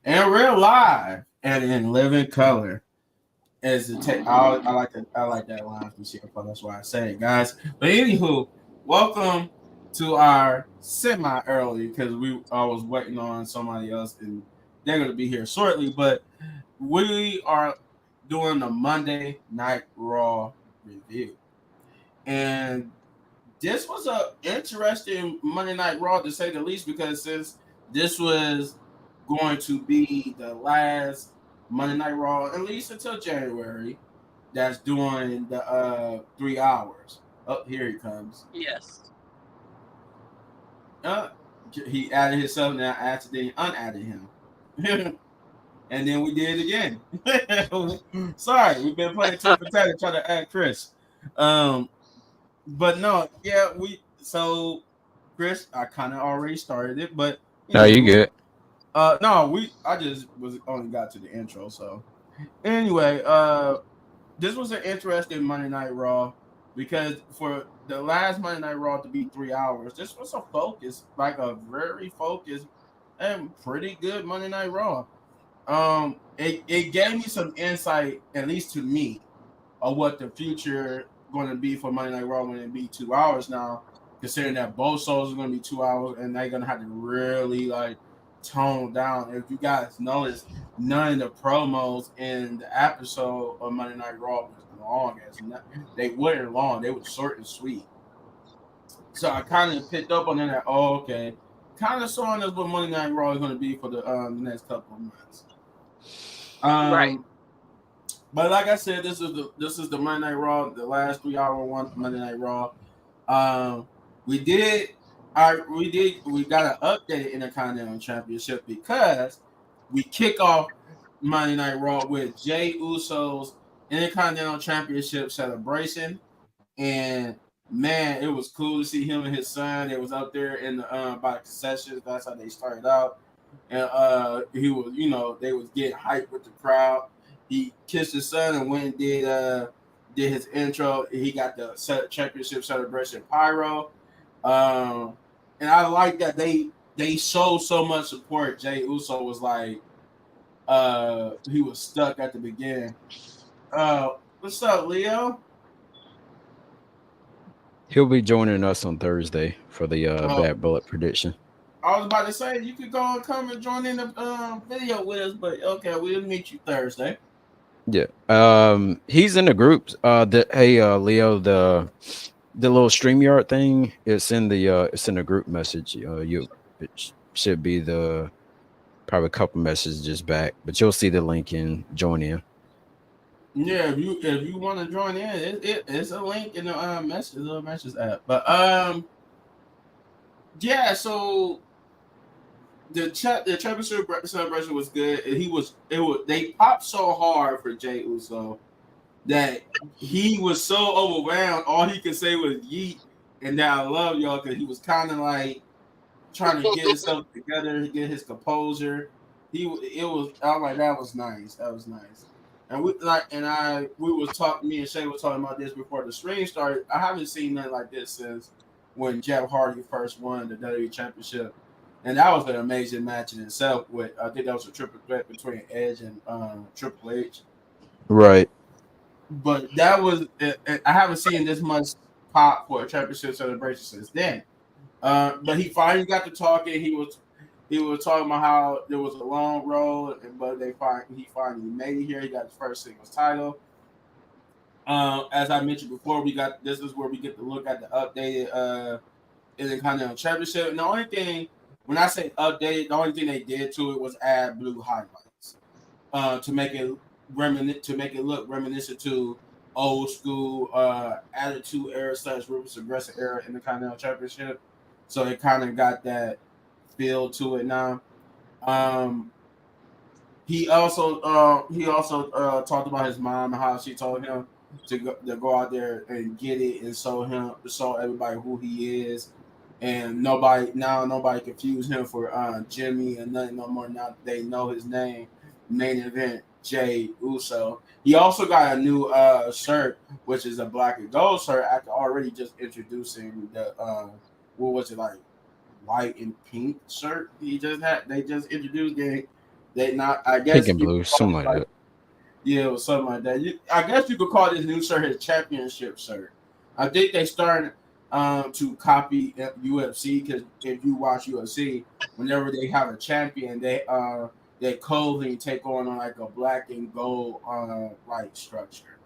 in real life and in living color. As the I like that line from CFO. That's why I say it, guys. But anywho, welcome to our semi early because I was waiting on somebody else and they're gonna be here shortly. But we are doing the Monday Night Raw review, and this was a interesting Monday Night Raw to say the least because since this was going to be the last Monday Night Raw, at least until January, that's doing the 3 hours. Oh, here he comes. Yes. Uh, he added himself, now I accidentally unadded him. And then we did it again. Sorry, we've been playing tit for tat trying to add Chris. Um, but no, yeah, we so Chris, I kind of already started it, but No, you anywho, good. no, I just was only got to the intro. So anyway, this was an interesting Monday Night Raw because for the last Monday Night Raw to be 3 hours, this was a focus, like a very focused and pretty good Monday Night Raw. It gave me some insight, at least to me, of what the future going to be for Monday Night Raw when it be 2 hours now, considering that both shows are going to be 2 hours and they're going to have to really like tone down. If you guys notice, none of the promos in the episode of Monday Night Raw was long they weren't long. They were short and sweet. So I kind of picked up on that. Oh, okay. Kind of showing us what Monday Night Raw is going to be for the next couple of months. Right. Um, but like I said, this is the Monday Night Raw, the last 3 hour one Monday Night Raw. Um, we did we got an updated Intercontinental Championship because we kick off Monday Night Raw with Jay Uso's Intercontinental Championship celebration, and man, it was cool to see him and his son. They was out there in the by the concessions. That's how they started out, and he was they was getting hyped with the crowd. He kissed his son and went and did his intro. He got the championship celebration pyro, um, and I like that they showed so much support. Jay Uso was like he was stuck at the beginning. What's up, Leo? He'll be joining us on Thursday for the Uh, Bad Bullet prediction. I was about to say you could go and come and join in the video with us, but okay, we'll meet you Thursday. Yeah. He's in the groups. Leo, the little StreamYard thing, it's in the group message. Should be the probably a couple messages back, but you'll see the link and join in. Yeah, if you want to join in, it's a link in the message app. But yeah, so the championship celebration was good. And they popped so hard for Jay Uso that he was so overwhelmed. All he could say was "yeet" and that I love y'all because he was kind of like trying to get himself together, get his composure. I was like that was nice. That was nice. And we was talking. Me and Shay was talking about this before the stream started. I haven't seen nothing like this since when Jeff Hardy first won the WWE Championship, and that was an amazing match in itself. With I think that was a triple threat between Edge and Triple H. Right. But that was I haven't seen this much pop for a championship celebration since then. But he finally got to talking. He was talking about how there was a long road, but he finally made it here. He got his first singles title. As I mentioned before, we got this is where we get to look at the updated Intercontinental Championship. And the only thing when I say updated, the only thing they did to it was add blue highlights to make it look reminiscent to old school Attitude Era / Ruthless Aggressive Era Intercontinental Championship. So it kind of got that feel to it now. Um, he also talked about his mom and how she told him to go out there and get it and show everybody who he is, and nobody confuse him for Jimmy and nothing no more. Now they know his name. Main event Jay Uso. He also got a new shirt, which is a black and gold shirt. After already just introducing the what was it like white and pink shirt he just had. They just introduced it They not. I Pink guess and you could blue, call something it like like that. yeah, or something like that. I guess you could call this new shirt his championship shirt. I think they started to copy UFC because if you watch UFC, whenever they have a champion, their clothing take on like a black and gold like structure.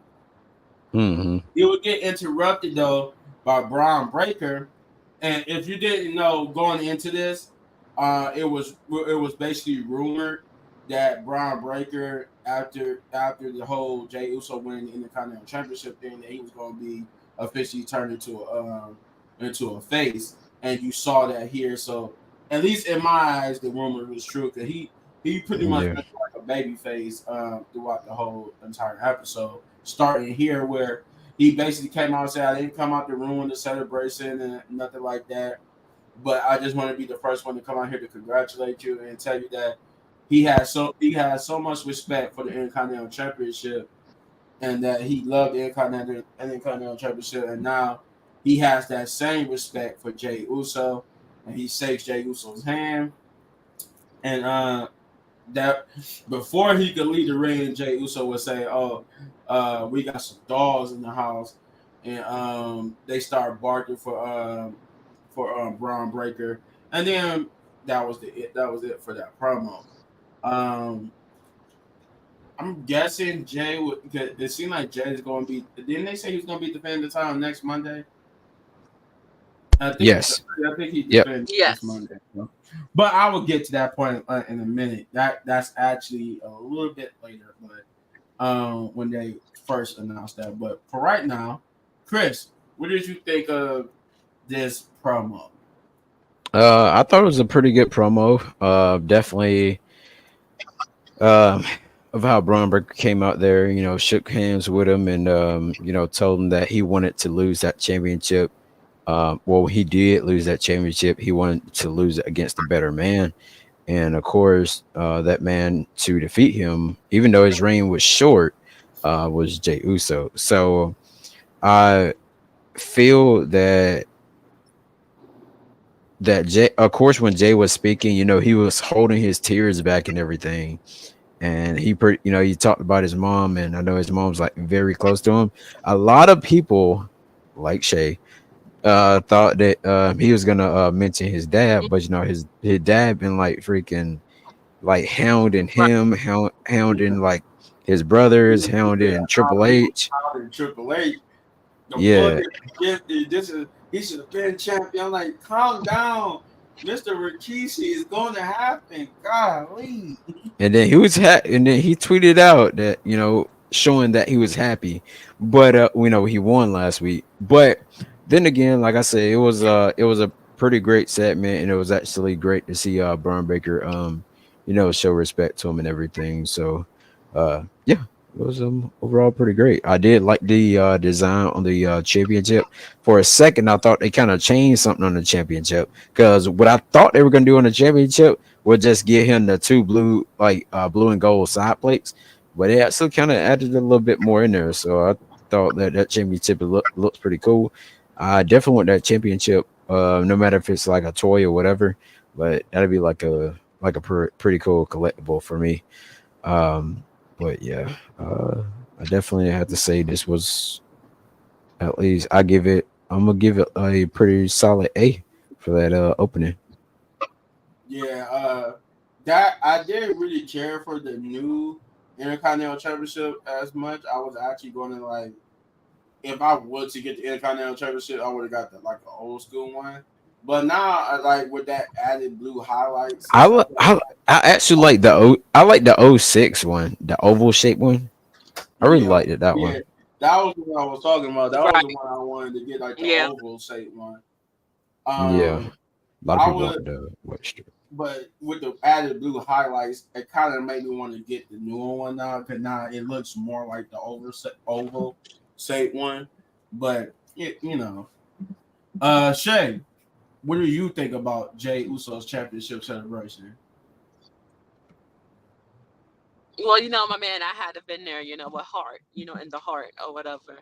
Hmm. It would get interrupted though by Braun Breaker, and if you didn't know going into this, it was basically rumored that Braun Breaker after the whole Jey Uso winning the Intercontinental Championship thing that he was going to be officially turned into a face, and you saw that here. So at least in my eyes, the rumor was true because he pretty much Yeah. been like a baby face throughout the whole entire episode, starting here where he basically came out and said, I didn't come out to ruin the celebration and nothing like that. But I just want to be the first one to come out here to congratulate you and tell you that he has so much respect for the Intercontinental Championship and that he loved the Intercontinental Championship, and now he has that same respect for Jey Uso, and he shakes Jey Uso's hand, and that before he could leave the ring, Jey Uso would say, "Oh, we got some dogs in the house," and they start barking for Braun Breaker, and then that was it for that promo. Um, I'm guessing Jay would. It seemed like Jay is going to be. Didn't they say he was going to be defending the title next Monday? Yes. I think he Yep. defends this Yes. Monday. So. But I will get to that point in a minute. That's actually a little bit later, but when they first announced that. But for right now, Chris, what did you think of this promo? I thought it was a pretty good promo. Definitely. Um, of how Braun Breaker came out there, shook hands with him and told him that he wanted to lose that championship. Well, he did lose that championship. He wanted to lose it against a better man. And of course, that man to defeat him, even though his reign was short, was Jey Uso. So I feel that Jay, of course, when Jay was speaking, he was holding his tears back and everything. And he talked about his mom, and I know his mom's like very close to him. A lot of people, like Shay, thought that he was gonna mention his dad, but his dad been like freaking like hounding Right. him, Yeah, hounding like his brothers, yeah. hounding Triple He was H. out in Triple H. The book Yeah, is gifted. He should have been champion. I'm like, calm down, Mr. Rikishi. Is going to happen. Golly. and then and then he tweeted out that showing that he was happy, but he won last week. But then again, like I said, it was a pretty great segment, and it was actually great to see Braun Baker show respect to him and everything. So yeah, it was overall pretty great. I did like the design on the championship. For a second, I thought they kind of changed something on the championship, because what I thought they were gonna do on the championship would just give him the two blue and gold side plates, but they actually kind of added a little bit more in there. So I thought that championship looks pretty cool. I definitely want that championship, no matter if it's like a toy or whatever, but that'd be like a pretty cool collectible for me. But yeah, I definitely have to say this was, at least I'm gonna give it a pretty solid A for that opening. Yeah, that I didn't really care for the new Intercontinental Championship as much. I was actually going to like, if I was to get the Intercontinental Championship, I would have got the like the old school one. But now, I like with that added blue highlights and I stuff li- like I, I actually like I like the '06 one, the oval shape one. I really yeah, liked it, that yeah, one. that was the one I was talking about. That was the Right. one I wanted to get, like the Yeah. oval shape one. Yeah, Um, a lot of I people would, want the white strip. but with the added blue highlights, it kind of made me want to get the newer one now because now it looks more like the oval shape one. But Shay, what do you think about Jay Uso's championship celebration? Well, my man, I had to been there, with heart, in the heart or whatever.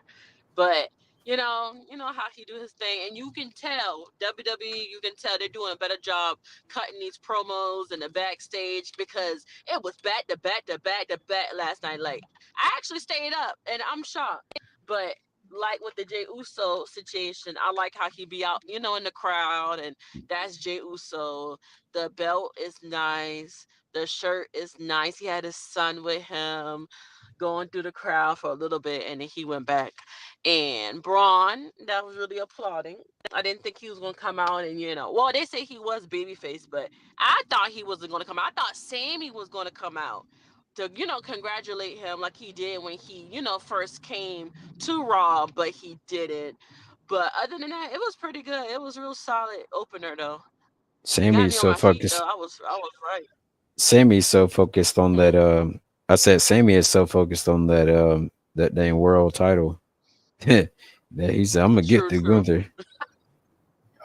But You know how he do his thing, and you can tell WWE. You can tell they're doing a better job cutting these promos in the backstage because it was back to back to back to back last night. Like I actually stayed up, and I'm shocked. But like with the Jey Uso situation, I like how he be out, in the crowd, and that's Jey Uso. The belt is nice. The shirt is nice. He had his son with him going through the crowd for a little bit, and then he went back. And Braun, that was really applauding. I didn't think he was gonna come out and well, they say he was babyface, but I thought he wasn't gonna come out. I thought Sammy was gonna come out to congratulate him like he did when he first came to Raw, but he didn't. But other than that, it was pretty good. It was a real solid opener though. It got Sammy's me on so my feet focused. though. I was right. Sammy's so focused on that. Mm, I said Sammy is so focused on that. That dang world title. that he said, "I'm gonna get true, through true. Gunther."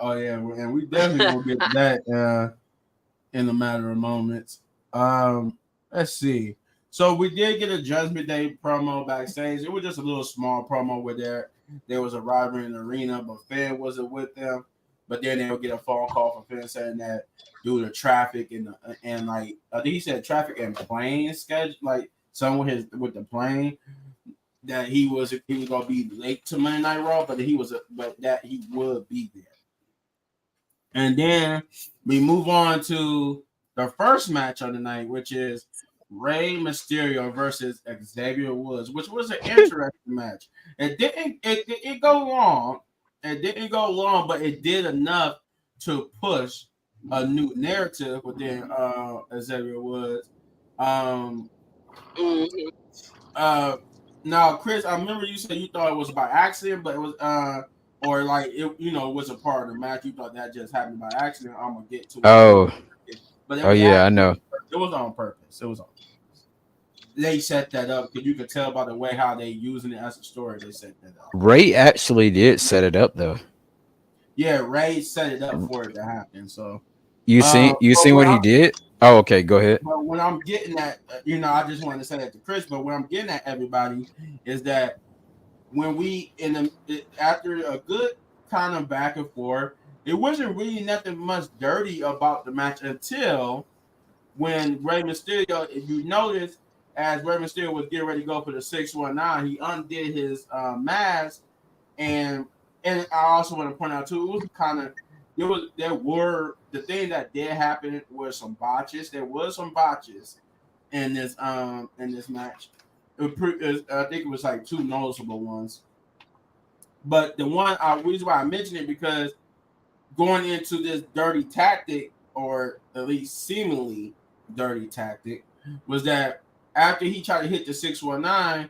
Oh yeah, and we definitely gonna get to that in a matter of moments. Let's see. So we did get a Judgment Day promo backstage. It was just a little small promo where there was a rivalry in the arena, but Finn wasn't with them. But then they would get a phone call from Finn saying that due to traffic and like I think he said traffic and plane schedule, like some with the plane that he was gonna be late to Monday Night Raw, but that he would be there. And then we move on to the first match of the night, which is Rey Mysterio versus Xavier Woods, which was an interesting match. It didn't go long. It didn't go long, but it did enough to push a new narrative within Xavier Woods. Um Hmm. uh Now Chris, I remember you said you thought it was by accident, but it was or like it was a part of the match. You thought that just happened by accident. I'm gonna get to it in Oh, a second. But it oh was yeah, I actually know. it was on purpose. It was on purpose. They set that up because you could tell by the way how they using it as a story. They set that up. Ray actually did set it up though. Yeah, Ray set it up for it to happen. So, You but seen what he did? Oh, okay, go ahead. when I'm getting at, I just wanted to say that to Chris. But what I'm getting at everybody is that when we after a good kind of back and forth, it wasn't really nothing much dirty about the match until when Rey Mysterio, if you notice, as Rey Mysterio was getting ready to go for the 619, he undid his mask, and I also want to point out too, it was kind of there were the thing that did happen was some botches. There was some botches in this match. I think it was like two noticeable ones. But reason why I mention it because going into this dirty tactic, or at least seemingly dirty tactic, was that after he tried to hit the 619,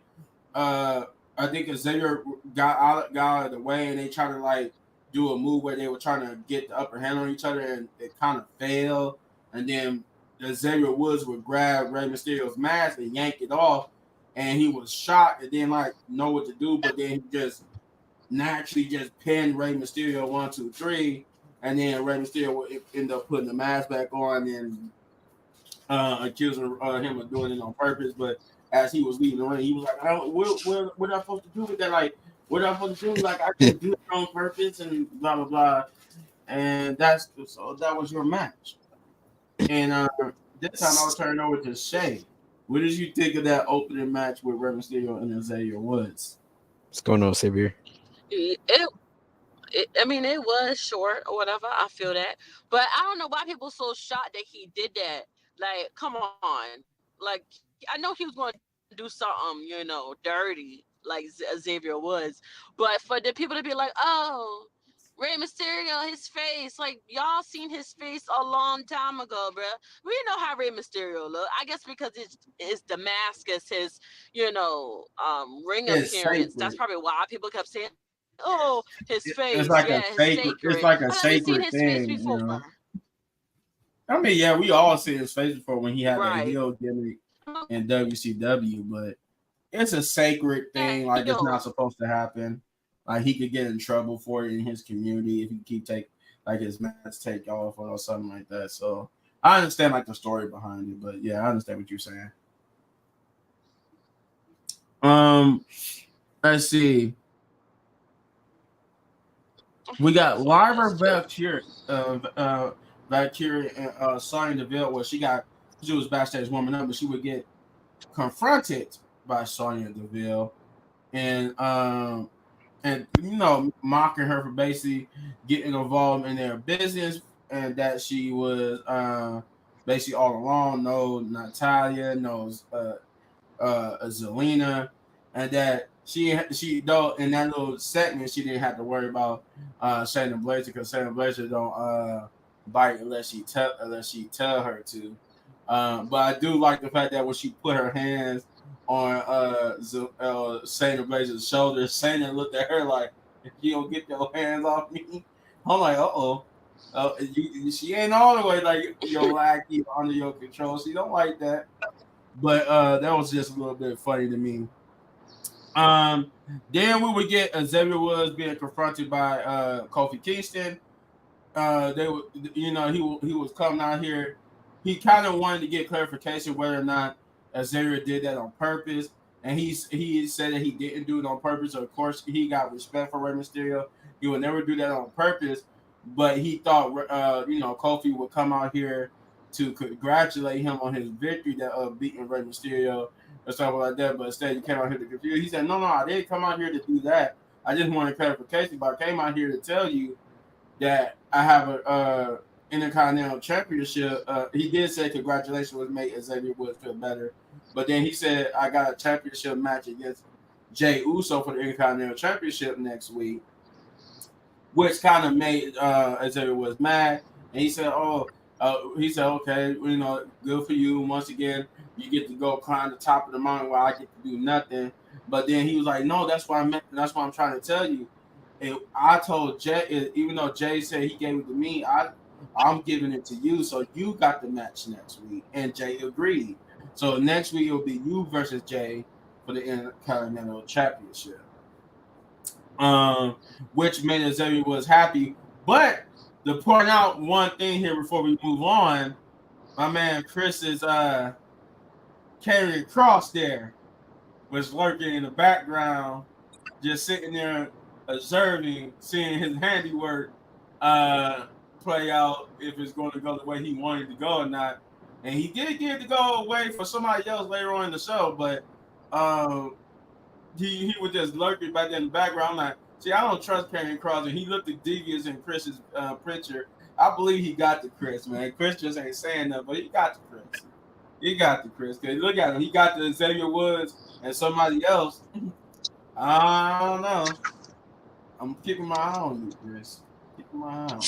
uh, I think Xavier got out of the way, and they tried to like do a move where they were trying to get the upper hand on each other, and it kind of failed. And then Xavier Woods would grab Rey Mysterio's mask and yank it off, and he was shocked and didn't like know what to do, but then he just naturally just pinned Rey Mysterio 1, 2, 3, and then Rey Mysterio would end up putting the mask back on and accusing him of doing it on purpose. But as he was leaving the ring, he was like, what am I supposed to do with that? Like, what am I supposed to do? Like, I didn't do it on purpose and blah, blah, blah. And so that was your match. And this time I'll turn it over to Shay. What did you think of that opening match with Rey Mysterio and Xavier Woods? What's going on, Xavier? I mean, it was short or whatever. I feel that, but I don't know why people so shocked that he did that. Like, come on, like I know he was going to do something, dirty like Xavier Woods, but for the people to be like, "Oh, Rey Mysterio, his face, like y'all seen his face a long time ago, bruh. We know how Rey Mysterio look. I guess because it's Damascus, his ring It's appearance. That's sacred. probably why people kept saying, "Oh, his face, It's yeah, like a his sacred. sacred." It's like I a never seen his sacred face thing, before. I mean, yeah, we all see his face before when he had that Right. heel gimmick in WCW, but it's a sacred Yeah, thing. Like it's not supposed to happen. Like he could get in trouble for it in his community if he keep take like his mask take off or something like that. So I understand like the story behind it, but yeah, I understand what you're saying. Um, let's see. We got So Lyra that's true. Valkyrie and Sonya Deville, where she was backstage warming up, but she would get confronted by Sonya Deville, and mocking her for basically getting involved in their business, and that she was basically all along no Natalia, no Zelina, and that she though in that little segment she didn't have to worry about Shayna Blazer, because Shayna Blazer don't bite unless she tell her to. But I do like the fact that when she put her hands on Shayna Blazer's shoulders, Shayna looked at her like, "If you don't get your hands off me," I'm like, "Uh oh." She ain't all the way like your lackey under your control. She don't like that. But that was just a little bit funny to me. Um, then we would get Xavier Woods being confronted by Kofi Kingston. They were, he was coming out here. He kind of wanted to get clarification whether or not Xavier did that on purpose, and he said that he didn't do it on purpose. So of course, he got respect for Rey Mysterio. He would never do that on purpose, but he thought Kofi would come out here to congratulate him on his victory that beating Rey Mysterio or something like that. But instead, he came out here to confuse. He said, "No, I didn't come out here to do that. I just wanted clarification, but I came out here to tell you that I have a Intercontinental Championship." He did say congratulations was made Xavier Woods feel better, but then he said I got a championship match against Jay Uso for the Intercontinental Championship next week, which kind of made Xavier Woods mad. And he said, "Oh, he said, okay, good for you. Once again, you get to go climb the top of the mountain while I get to do nothing." But then he was like, "No, that's what I meant. That's what I'm trying to tell you. I told Jay, even though Jay said he gave it to me, I'm giving it to you. So you got the match next week." And Jay agreed. So next week it'll be you versus Jay for the Intercontinental Championship. Which made Xavier was happy. But to point out one thing here before we move on, my man Chris is carrying cross there, was lurking in the background, just sitting there observing, seeing his handiwork uh, play out, if it's going to go the way he wanted to go or not. And he did get to go away for somebody else later on in the show, but um, he was just lurking back there in the background. I'm like, see, I don't trust Karrion Kross, and he looked at devious in Chris's picture. I believe he got the Chris, man. Chris just ain't saying nothing, but he got the Chris. He got the Chris. Cause look at him. He got the Xavier Woods and somebody else. I don't know. I'm keeping my eye on you, Chris. Keeping my eye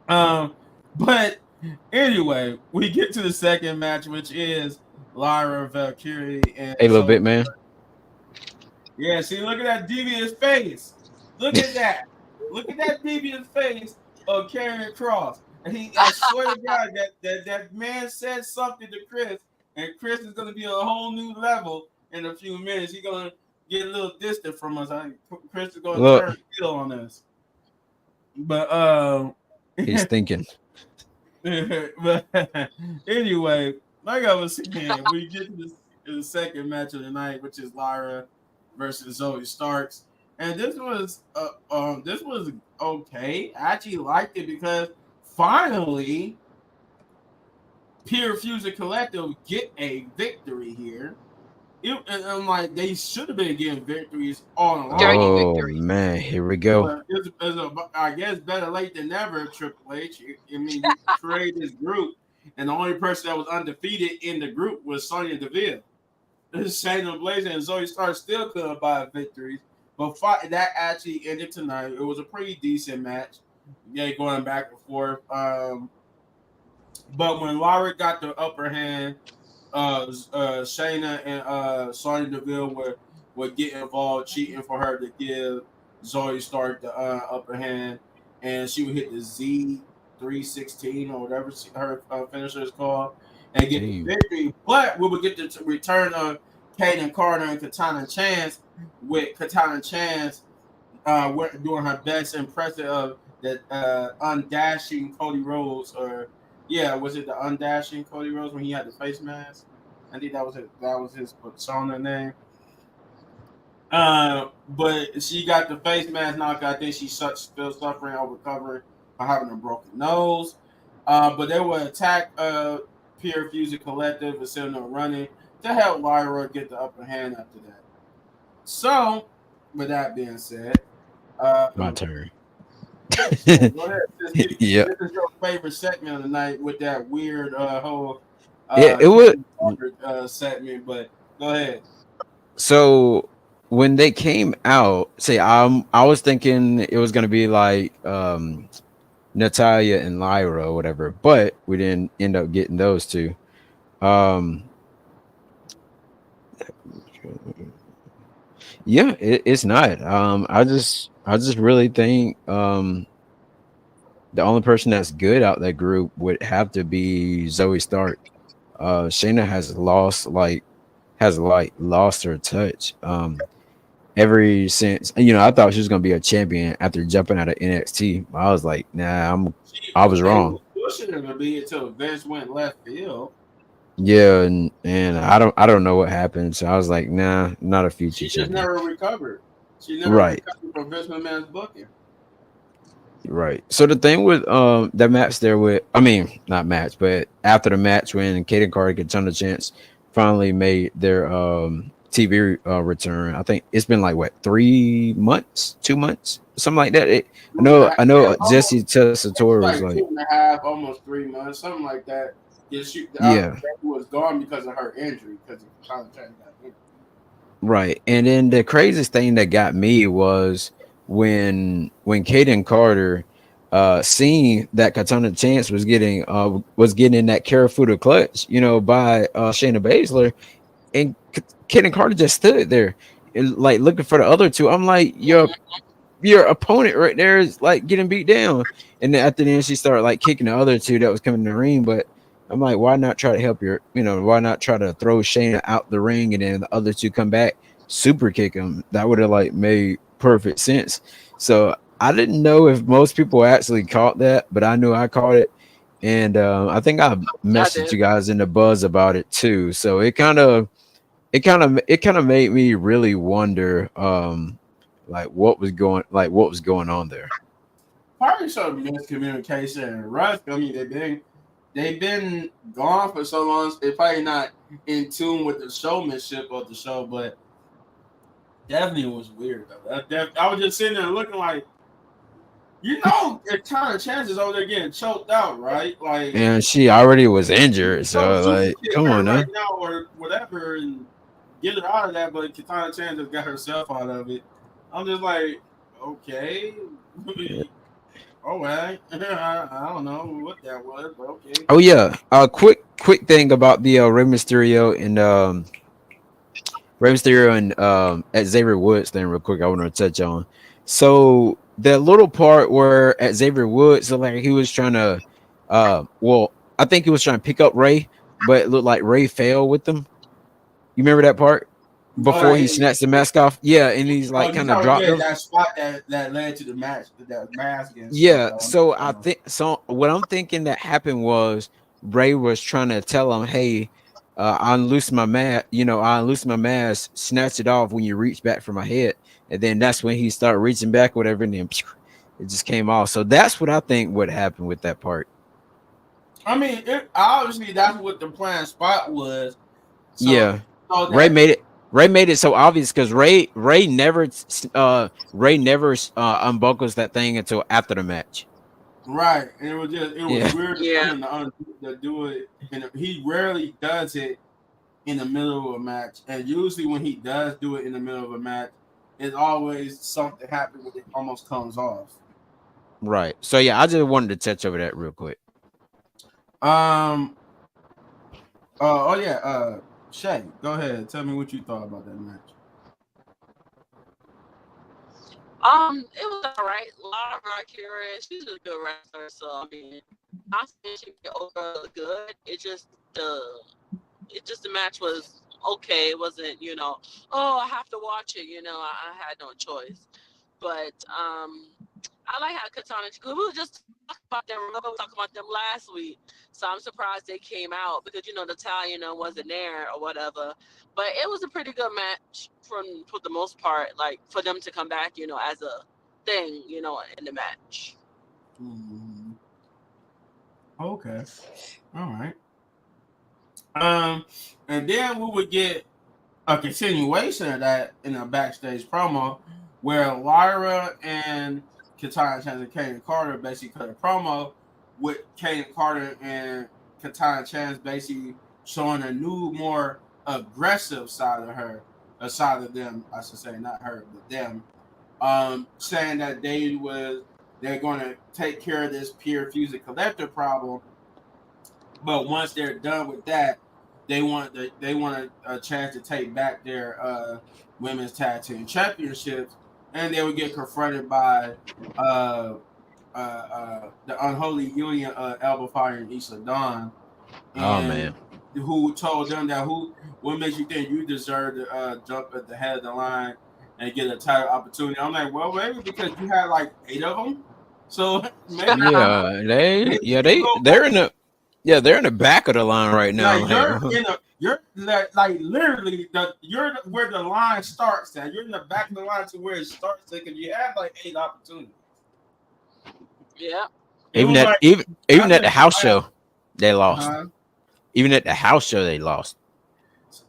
on you. But anyway, we get to the second match, which is Lyra Valkyrie and Hey, little Zoe. bit, man. Yeah, see, look at that devious face. Look at that. Look at that devious face of Karrion Kross. And I swear to God, that man said something to Chris, and Chris is gonna be on a whole new level in a few minutes. He's gonna get a little distant from us. Chris is gonna Look, turn heel on us. But he's thinking. but anyway, like I was saying, we get to the second match of the night, which is Lyra versus Zoe Starks, and this was okay. I actually liked it because finally, Pure Fusion Collective get a victory here. And I'm like, they should have been getting victories all Dirty along. Oh victory. man, here we go. But I guess better late than never, Triple H. I mean, you created this group, and the only person that was undefeated in the group was Sonya Deville. Shayna Blazer and Zoe Stark still couldn't buy victories, but that actually ended tonight. It was a pretty decent match. Yeah, going back and forth. But when Lyra got the upper hand, Shayna and Sonya Deville would get involved, cheating for her to give Zoe Stark the upper hand, and she would hit the Z316 or whatever her finisher is called, and get the Damn. victory. But we would get the return of Kaden Carter and Katana Chance, with Katana Chance doing her best impressive of the undashing Cody Rhodes, or yeah, was it the undashing Cody Rhodes when he had the face mask? I think that was his persona name. But she got the face mask knocked. I think she's still suffering or recovering from having a broken nose. But they will attack Pure Fusion Collective and send them running to help Lyra get the upper hand after that. So, with that being said, My um, turn. yes, sir. Go ahead. Yeah, This is your favorite segment of the night with that weird whole it would. segment. But go ahead. So when they came out, say I was thinking it was gonna be like Natalia and Lyra or whatever, but we didn't end up getting those two. Um, yeah, it's not. I just really think the only person that's good out that group would have to be Zoe Stark. Shayna has lost her touch. Ever since I thought she was gonna be a champion after jumping out of NXT. I was like, nah, I was They wrong. was pushing her to be until Vince went left field. Yeah, and I don't know what happened. So I was like, nah, not a future She just champion. never recovered. She never Right, recovered from Vince McMahon's booking. right. So the thing with that match there with I mean not match, but after the match when Kaden Carter gets on the chance finally made their TV return. I think it's been like what 3 months, 2 months, something like that. I Two and a know half, I yeah, know almost Jesse Tessitore was like like, 2.5, almost 3 months, something like that. Yeah, yeah. was gone because of her injury, because of Tyler Chang got injured. Right. And then the craziest thing that got me was when Kaden Carter seen that Katana Chance was getting in that Karafuda clutch, by Shayna Baszler, and Kaden Carter just stood there and, like looking for the other two. I'm like, your opponent right there is like getting beat down. And then after then she started like kicking the other two that was coming in the ring. But I'm like, why not try to help why not try to throw Shayna out the ring and then the other two come back, super kick him? That would have like made perfect sense. So I didn't know if most people actually caught that, but I knew I caught it. And I think I I messaged did. you guys in the buzz about it too. So it kind of made me really wonder what was going on there. Probably some miscommunication and rush. I mean, they've been gone for so long. They're probably not in tune with the showmanship of the show, but definitely was weird though. I was just sitting there looking like, it's kind of chances over there getting choked out, right? Like, And she already was injured, so so super like, kick come her on right now. now or whatever and get her out of that, but Katana Chan just got herself out of it. I'm just like, okay, Yeah. all right. I don't know what that was, but okay. Oh yeah. Quick thing about the Rey Mysterio and at Xavier Woods thing, real quick. I want to touch on. So the little part where at Xavier Woods, so like he was trying to, I think he was trying to pick up Ray, but it looked like Ray fell with them. You remember that part before he Like, snatched the mask off? Yeah, and he's oh, like you kind of talking dropped yeah, him. that spot that led to the match, that mask and stuff. Yeah, so I Uh, think so. What I'm thinking that happened was Ray was trying to tell him, "Hey, I unloosed my mask. I unloosed my mask, snatched it off when you reach back for my head, and then that's when he started reaching back, whatever, and then it just came off. So that's what I think would happen with that part. I mean, obviously that's what the planned spot was. So, Yeah, so Ray that made it. Ray made it so obvious because Ray never unbuckles that thing until after the match. right, and it was Yeah. weird for Yeah. him to do it, and he rarely does it in the middle of a match. And usually when he does do it in the middle of a match, it's always something happens when it almost comes off. Right. So yeah, I just wanted to touch over that real quick. Um. Oh yeah. Shay, go ahead. Tell me what you thought about that match. It was alright. Laura Mercury, she's a good wrestler, so I mean, I think she get over good. The match was okay. It wasn't, oh, I have to watch it. I had no choice. But I like how Katana. We were just talking about them. Remember, we talked about them last week. So I'm surprised they came out because Natalia wasn't there or whatever. But it was a pretty good match for the most part. Like for them to come back, as a thing, in the match. Mm, okay. All right. And then we would get a continuation of that in a backstage promo where Lyra and Katana Chance and Kane Carter basically cut a promo with Kane Carter and Katana Chance basically showing a new, more aggressive side of her, a side of them, I should say, not her, but them, saying that they're going to take care of this peer fusion collector problem, but once they're done with that, they want a chance to take back their women's tag team championships, and they would get confronted by uh, the unholy union of Alba Fire and Isla Dawn, Oh and man. who told them that what makes you think you deserve to jump at the head of the line and get a title opportunity? I'm like, well, maybe because you had like 8 of them, so maybe Yeah, maybe yeah you go back. they're in the back of the line right now. Like you're like literally where the line starts at. You're in the back of the line to where it starts at because you have like 8 opportunities. Yeah. It even was at like even I even at the just house laughed. show, they lost. Huh? Even at the house show, they lost.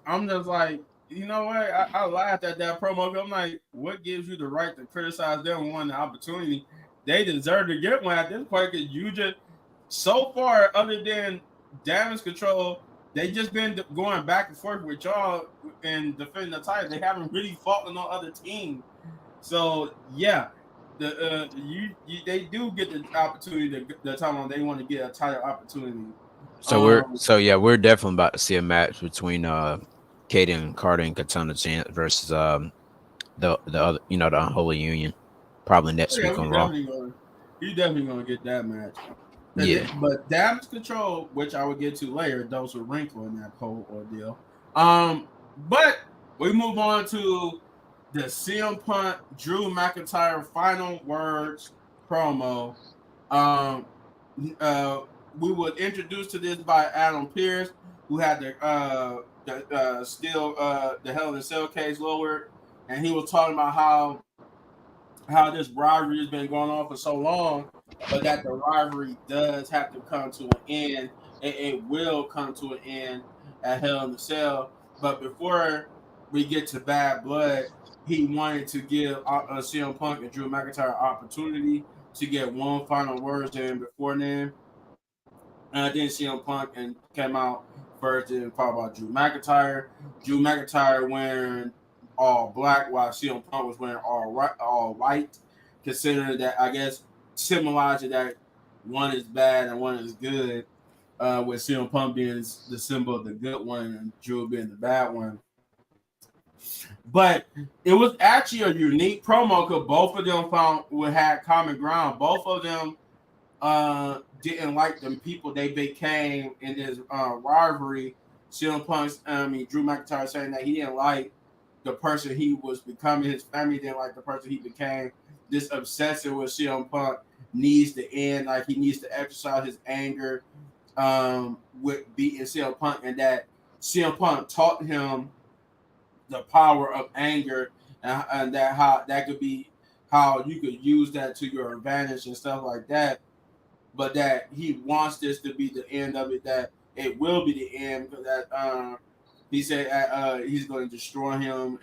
I'm just like, you know what? I laughed at that promo. I'm like, what gives you the right to criticize them and want the opportunity? They deserve to get one at this point because you just so far, other than damage control, they just been going back and forth with y'all and defending the title. They haven't really fought with no other team. So yeah, they do get the opportunity the time when they want to get a title opportunity. Um, We're definitely about to see a match between Kaden Carter and Katana Chance versus the other the Unholy Union, probably oh next yeah, week on Raw. he's definitely gonna get that match. Yeah. But damage control, which I will get to later, those were wrinkle in that whole ordeal. But we move on to the CM Punk Drew McIntyre final words promo. Um, uh, we were introduced to this by Adam Pearce, who had the Hell in a Cell case lowered, and he was talking about how this rivalry has been going on for so long, but that the rivalry does have to come to an end, and it will come to an end at Hell in a Cell. But before we get to Bad Blood, he wanted to give CM Punk and Drew McIntyre an opportunity to get one final words in before then. And then CM Punk and came out first and followed by Drew McIntyre. Drew McIntyre wearing all black while CM Punk was wearing all white, considering that I guess symbolizing that one is bad and one is good, with CM Punk being the symbol of the good one and Drew being the bad one. But it was actually a unique promo because both of them had common ground. Both of them didn't like the people they became in this rivalry. CM Punk, Drew McIntyre saying that he didn't like the person he was becoming. His family didn't like the person he became. This obsession with CM Punk needs to end. Like he needs to exercise his anger with beating CM Punk, and that CM Punk taught him the power of anger, and that how that could be how you could use that to your advantage and stuff like that, but that he wants this to be the end of it, that it will be the end, because that he said he's going to destroy him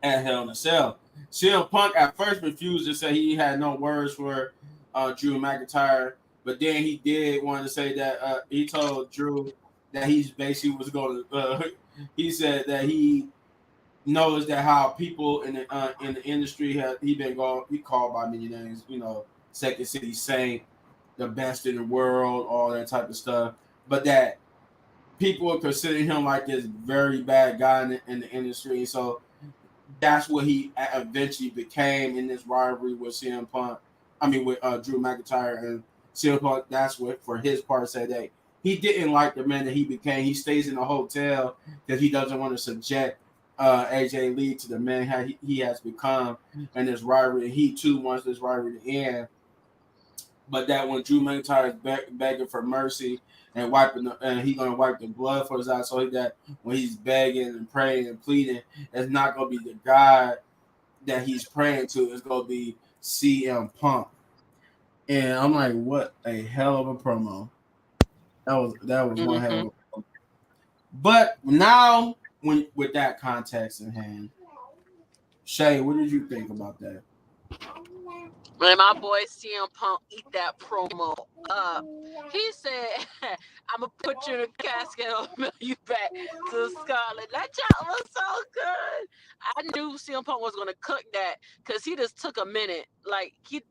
at Hell in a Cell. CM Punk at first refused to say he had no words for Drew McIntyre, but then he did want to say that he told Drew that he's basically was going to. He said that he knows that how people in the industry he called by many names, Second City Saint, the best in the world, all that type of stuff, but that people are considering him like this very bad guy in the industry. So that's what he eventually became in this rivalry with CM Punk. With Drew McIntyre and CM Punk. That's what, for his part, said that he didn't like the man that he became. He stays in a hotel because he doesn't want to subject AJ Lee to the man he has become and this rivalry. He too wants this rivalry to end. But that when Drew McIntyre is begging for mercy and and he's gonna wipe the blood for his eyes, so that when he's begging and praying and pleading, it's not gonna be the God that he's praying to. It's gonna be CM Punk. And I'm like, what a hell of a promo. That was one hell of Mm-hmm. a promo. But now, when with that context in hand, Shay, what did you think about that? When my boy CM Punk eat that promo up, he said, "I'm gonna put you in a casket and mail you back to Scotland." That job was so good. I knew CM Punk was gonna cook that because he just took a minute. Like he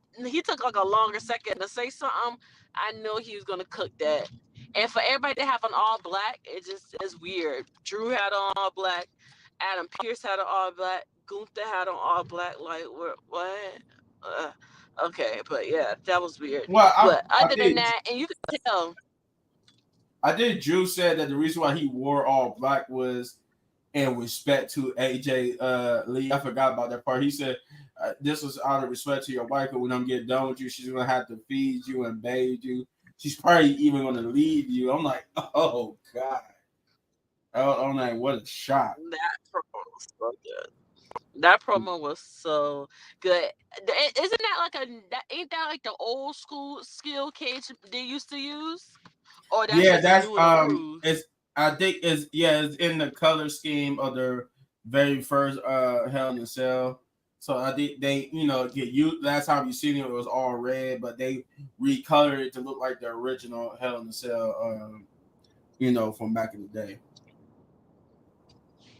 took like a longer second to say something. I knew he was gonna cook that. And for everybody to have an all black, it just is weird. Drew had on all black. Adam Pierce had an all black. Gunther had on all black. Like what? Uh, okay, but yeah, that was weird. Well, But I other than think that, and you can tell, I think Drew said that the reason why he wore all black was in respect to AJ Lee. I forgot about that part. He said this was out of respect to your wife. But when I'm getting done with you, she's gonna have to feed you and bathe you. She's probably even gonna leave you. I'm like, oh god. I'm like, what a shock. that promo was so good. That promo was so good. Isn't that like ain't that like the old school skill cage they used to use? Or that's Yeah, just a that's new and improved? it's I think it's in the color scheme of their very first Hell in a Cell. So I think they get you last time you seen it was all red, but they recolored it to look like the original Hell in a Cell from back in the day.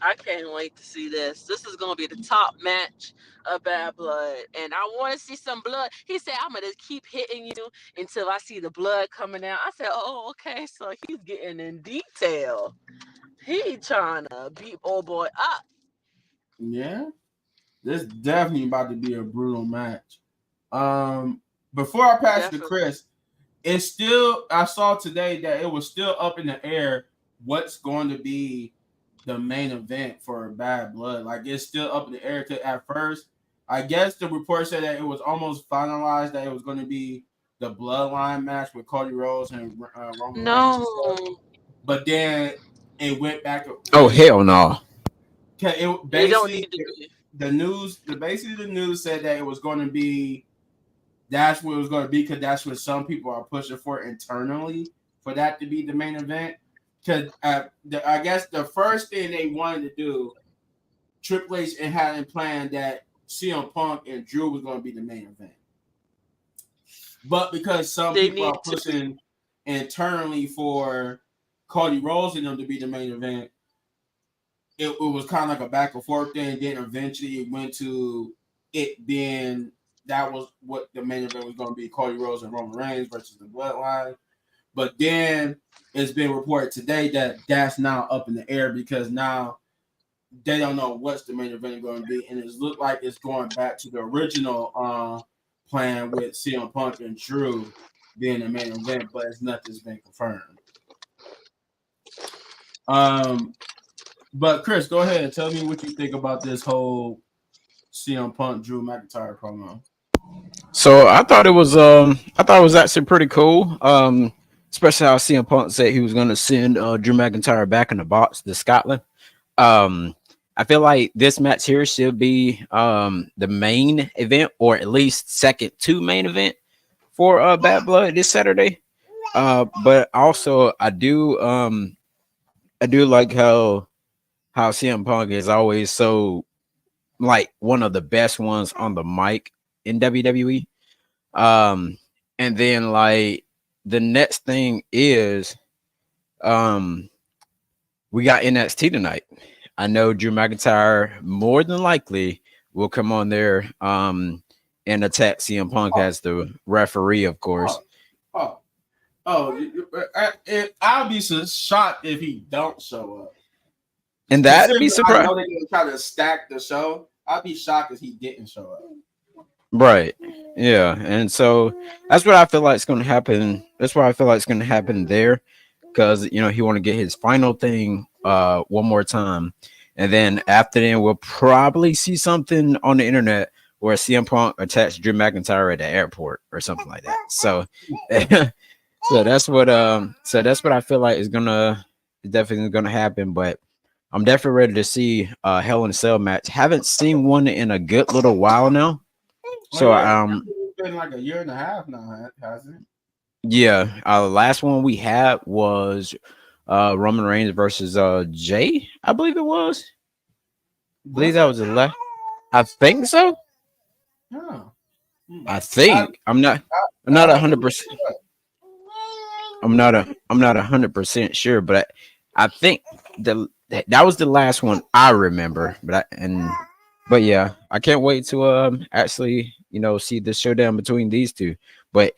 I can't wait to see this. This is gonna be the top match of Bad Blood, and I want to see some blood. He said, "I'm gonna keep hitting you until I see the blood coming out." I said, "Oh, okay." So he's getting in detail. He trying to beat old boy up. Yeah. This definitely about to be a brutal match. Um Before I pass it to Definitely. Chris, it's still I saw today that it was still up in the air what's going to be the main event for Bad Blood. Like it's still up in the air. 'Cause at first, I guess the report said that it was almost finalized that it was going to be the Bloodline match with Cody Rhodes and Roman Reigns and stuff. No, But then it went back Oh because hell no. it it don't need basically to be. the news said that it was going to be that's what it was going to be because that's what some people are pushing for internally for that to be the main event. Because I guess the first thing they wanted to do, Triple H hadn't planned that CM Punk and Drew was going to be the main event. But because some They people need are to be. pushing internally for Cody Rhodes and them to be the main event, it was kind of like a back and forth thing. Then eventually it went to it being that was what the main event was going to be: Cody Rhodes and Roman Reigns versus the Bloodline. But then it's been reported today that that's now up in the air because now they don't know what's the main event going to be, and it looked like it's going back to the original plan with CM Punk and Drew being the main event, but it's nothing's been confirmed. Um, but Chris, go ahead and tell me what you think about this whole CM Punk Drew McIntyre promo. So I thought it was actually pretty cool. Especially how CM Punk said he was gonna send Drew McIntyre back in the box to Scotland. Um I feel like this match here should be the main event or at least second to main event for Bad Blood this Saturday. But also I do like how CM Punk is always so like one of the best ones on the mic in WWE. Um, and then like the next thing is um we got NXT tonight. I know Drew McIntyre more than likely will come on there and attack CM Punk Oh, as the referee, of course. oh, oh, I'll be so shocked if he don't show up. And that'd Considering be I surprised. know they're gonna try to stack the show, I'd be shocked if he didn't show up. Right. Yeah. And so that's what I feel like is gonna happen. That's what I feel like is gonna happen there. Because he want to get his final thing one more time. And then after then, we'll probably see something on the internet where CM Punk attached Drew McIntyre at the airport or something like that. So, so that's what I feel like is gonna definitely gonna happen. But I'm definitely ready to see Hell in a Cell match. Haven't seen one in a good little while now. Oh So yeah, it's been like a year and a half now, hasn't it? yeah, last one we had was Roman Reigns versus Jay, I believe it was. I believe Was that it? was the last. I think so. Yeah. Hmm. I I, think I'm not. I'm not I a have to hundred look percent. it up. I'm not 100% sure, but I think that was the last one I remember. But yeah, I can't wait to actually see the showdown between these two. But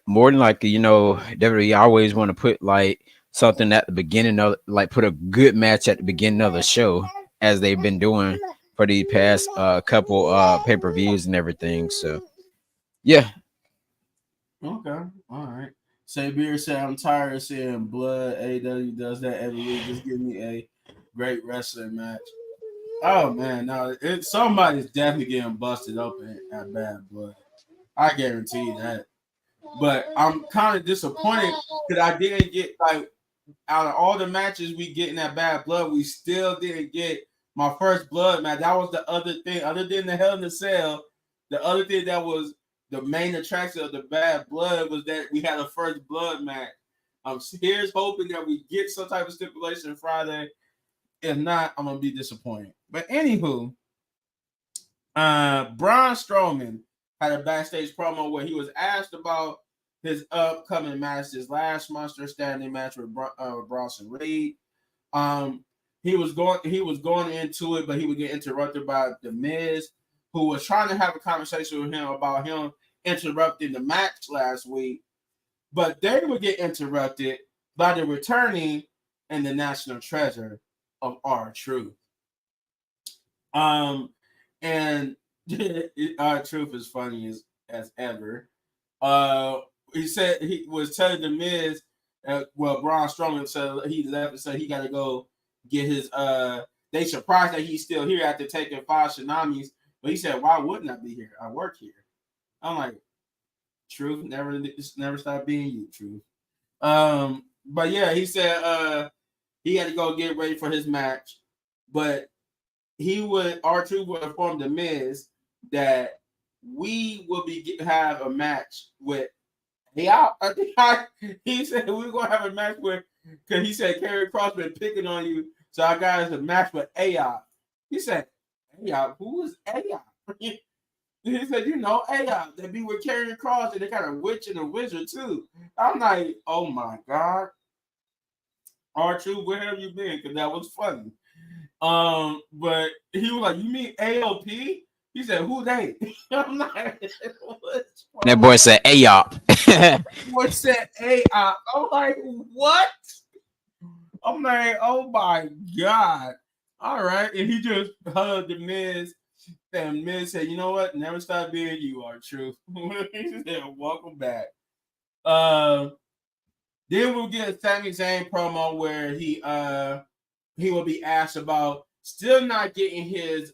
more than likely, WWE always want to put like something at the beginning of like put a good match at the beginning of the show as they've been doing for the past couple pay-per-views and everything. So yeah. Okay, all right. Say Beer said I'm tired of seeing blood. AW does that every week. Just give me a great wrestling match. Oh man, no, somebody's definitely getting busted open at Bad Blood. I guarantee that. But I'm kind of disappointed because I didn't get like out of all the matches we get in that Bad Blood, we still didn't get my first blood match. That was the other thing, other than the Hell in the Cell. The other thing that was the main attraction of the Bad Blood was that we had a first blood match. Here's hoping that we get some type of stipulation Friday. If not, I'm gonna be disappointed. But anywho, Braun Strowman had a backstage promo where he was asked about his upcoming match, his last Monster Standing match with Bronson Reed. Um, he was going into it, but he would get interrupted by The Miz, who was trying to have a conversation with him about him interrupting the match last week. But they would get interrupted by the returning and the national treasure of R-Truth. Um, and R-Truth is funny as ever. Uh, he said he was telling the Miz, Braun Strowman said he left and said he got to go get his. They surprised that he's still here after taking 5 tsunamis, but he said, "Why wouldn't I be here? I work here." I'm like, "Truth, never stop being you, Truth." But yeah, he said he had to go get ready for his match, but R-Truth would inform the Miz that we will have a match with. Yeah, he said we're gonna have a match with because he said Karrion Kross been picking on you, so I got us a match with AI. He said, AI, who is AI? He said, AI, they be with Karrion Kross and they got a witch and a wizard too. I'm like, oh my god, R-Truth, where have you been? Because that was funny. But he was like, "You mean AOP?" He said, "Who they?" I'm like, That boy said, "Hey y'all." what said AI? I'm like, what? I'm like, oh my god. All right. And he just hugged the Miz. And Miz said, you know what? Never stop being you, R-Truth. He said, welcome back. Uh, then we'll get a Sami Zayn promo where he will be asked about still not getting his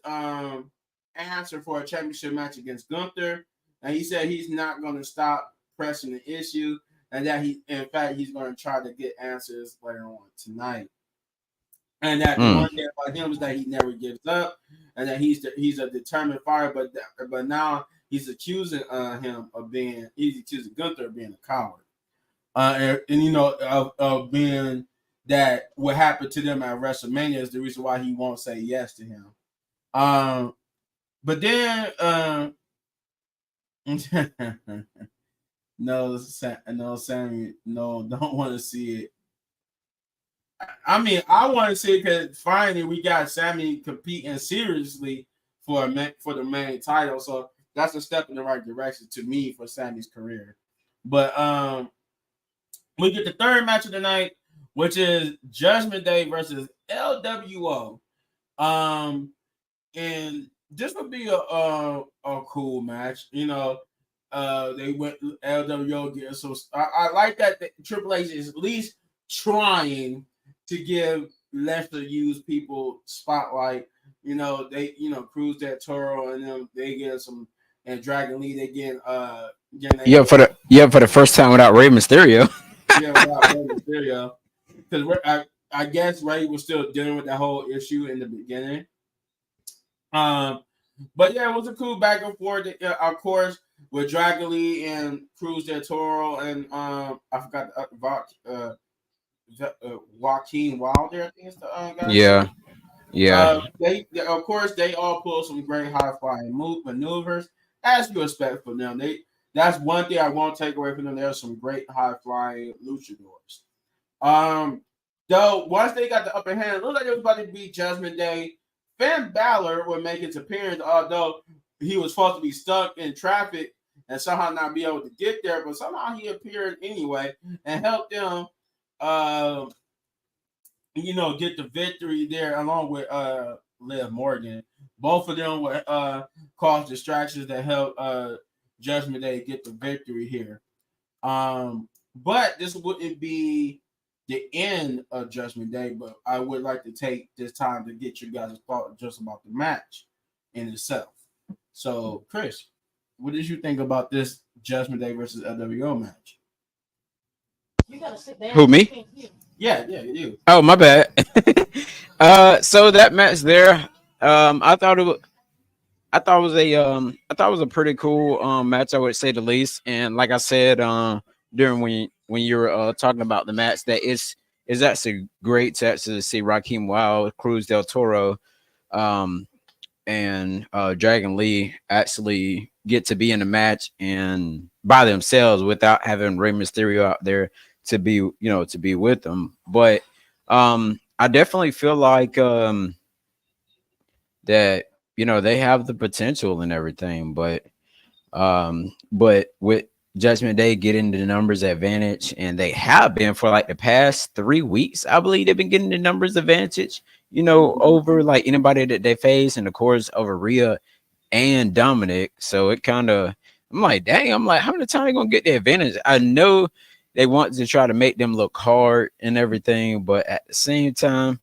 answer for a championship match against Gunther. And he said he's not going to stop pressing the issue and that in fact, he's going to try to get answers later on tonight. And that the one thing about him is that he never gives up and that he's a determined fighter, but now he's accusing he's accusing Gunther of being a coward. Of being that what happened to them at WrestleMania is the reason why he won't say yes to him. But then no, Sammy, no, don't want to see it. I mean, I want to see it because finally we got Sammy competing seriously for the main title, so that's a step in the right direction to me for Sammy's career. But we get the third match of the night, which is Judgment Day versus LWO. And this would be a cool match. They went LWO get so I like that Triple H is at least trying to give lesser used people spotlight. They Cruz del Toro and them they get some and Dragon Lee they get for the first time without Rey Mysterio. without Rey Mysterio because I guess Ray was still dealing with that whole issue in the beginning. But yeah, it was a cool back and forth. Of course, with Dragon Lee and Cruz del Toro and I forgot Joaquin Wilder. I think it's the guy's name. Yeah. They of course they all pull some great high flying maneuvers as you expect from them. That's one thing I won't take away from them. There's some great high flying luchadors. Though once they got the upper hand, it looked like it was about to be Judgment Day. Finn Balor would make his appearance, although he was supposed to be stuck in traffic and somehow not be able to get there, but somehow he appeared anyway and helped them get the victory there along with Liv Morgan. Both of them would cause distractions that help Judgment Day get the victory here. But this wouldn't be the end of Judgment Day, but I would like to take this time to get you guys' thought just about the match in itself. So, Chris, what did you think about this Judgment Day versus LWO match? You gotta sit down. Who, me? Yeah, you. Oh, my bad. So that match there, I thought it was a pretty cool match, I would say the least. And like I said, during when you were talking about the match, that is actually great to actually see Raheem Wild, Cruz del Toro, and Dragon Lee actually get to be in the match and by themselves without having Rey Mysterio out there to be with them. But I definitely feel like that they have the potential and everything, but with Judgment Day getting the numbers advantage, and they have been for like the past 3 weeks, I believe they've been getting the numbers advantage, over like anybody that they face, and of course over Rhea and Dominic. So it kind of, I'm like, dang, how many times are they gonna get the advantage? I know they want to try to make them look hard and everything, but at the same time,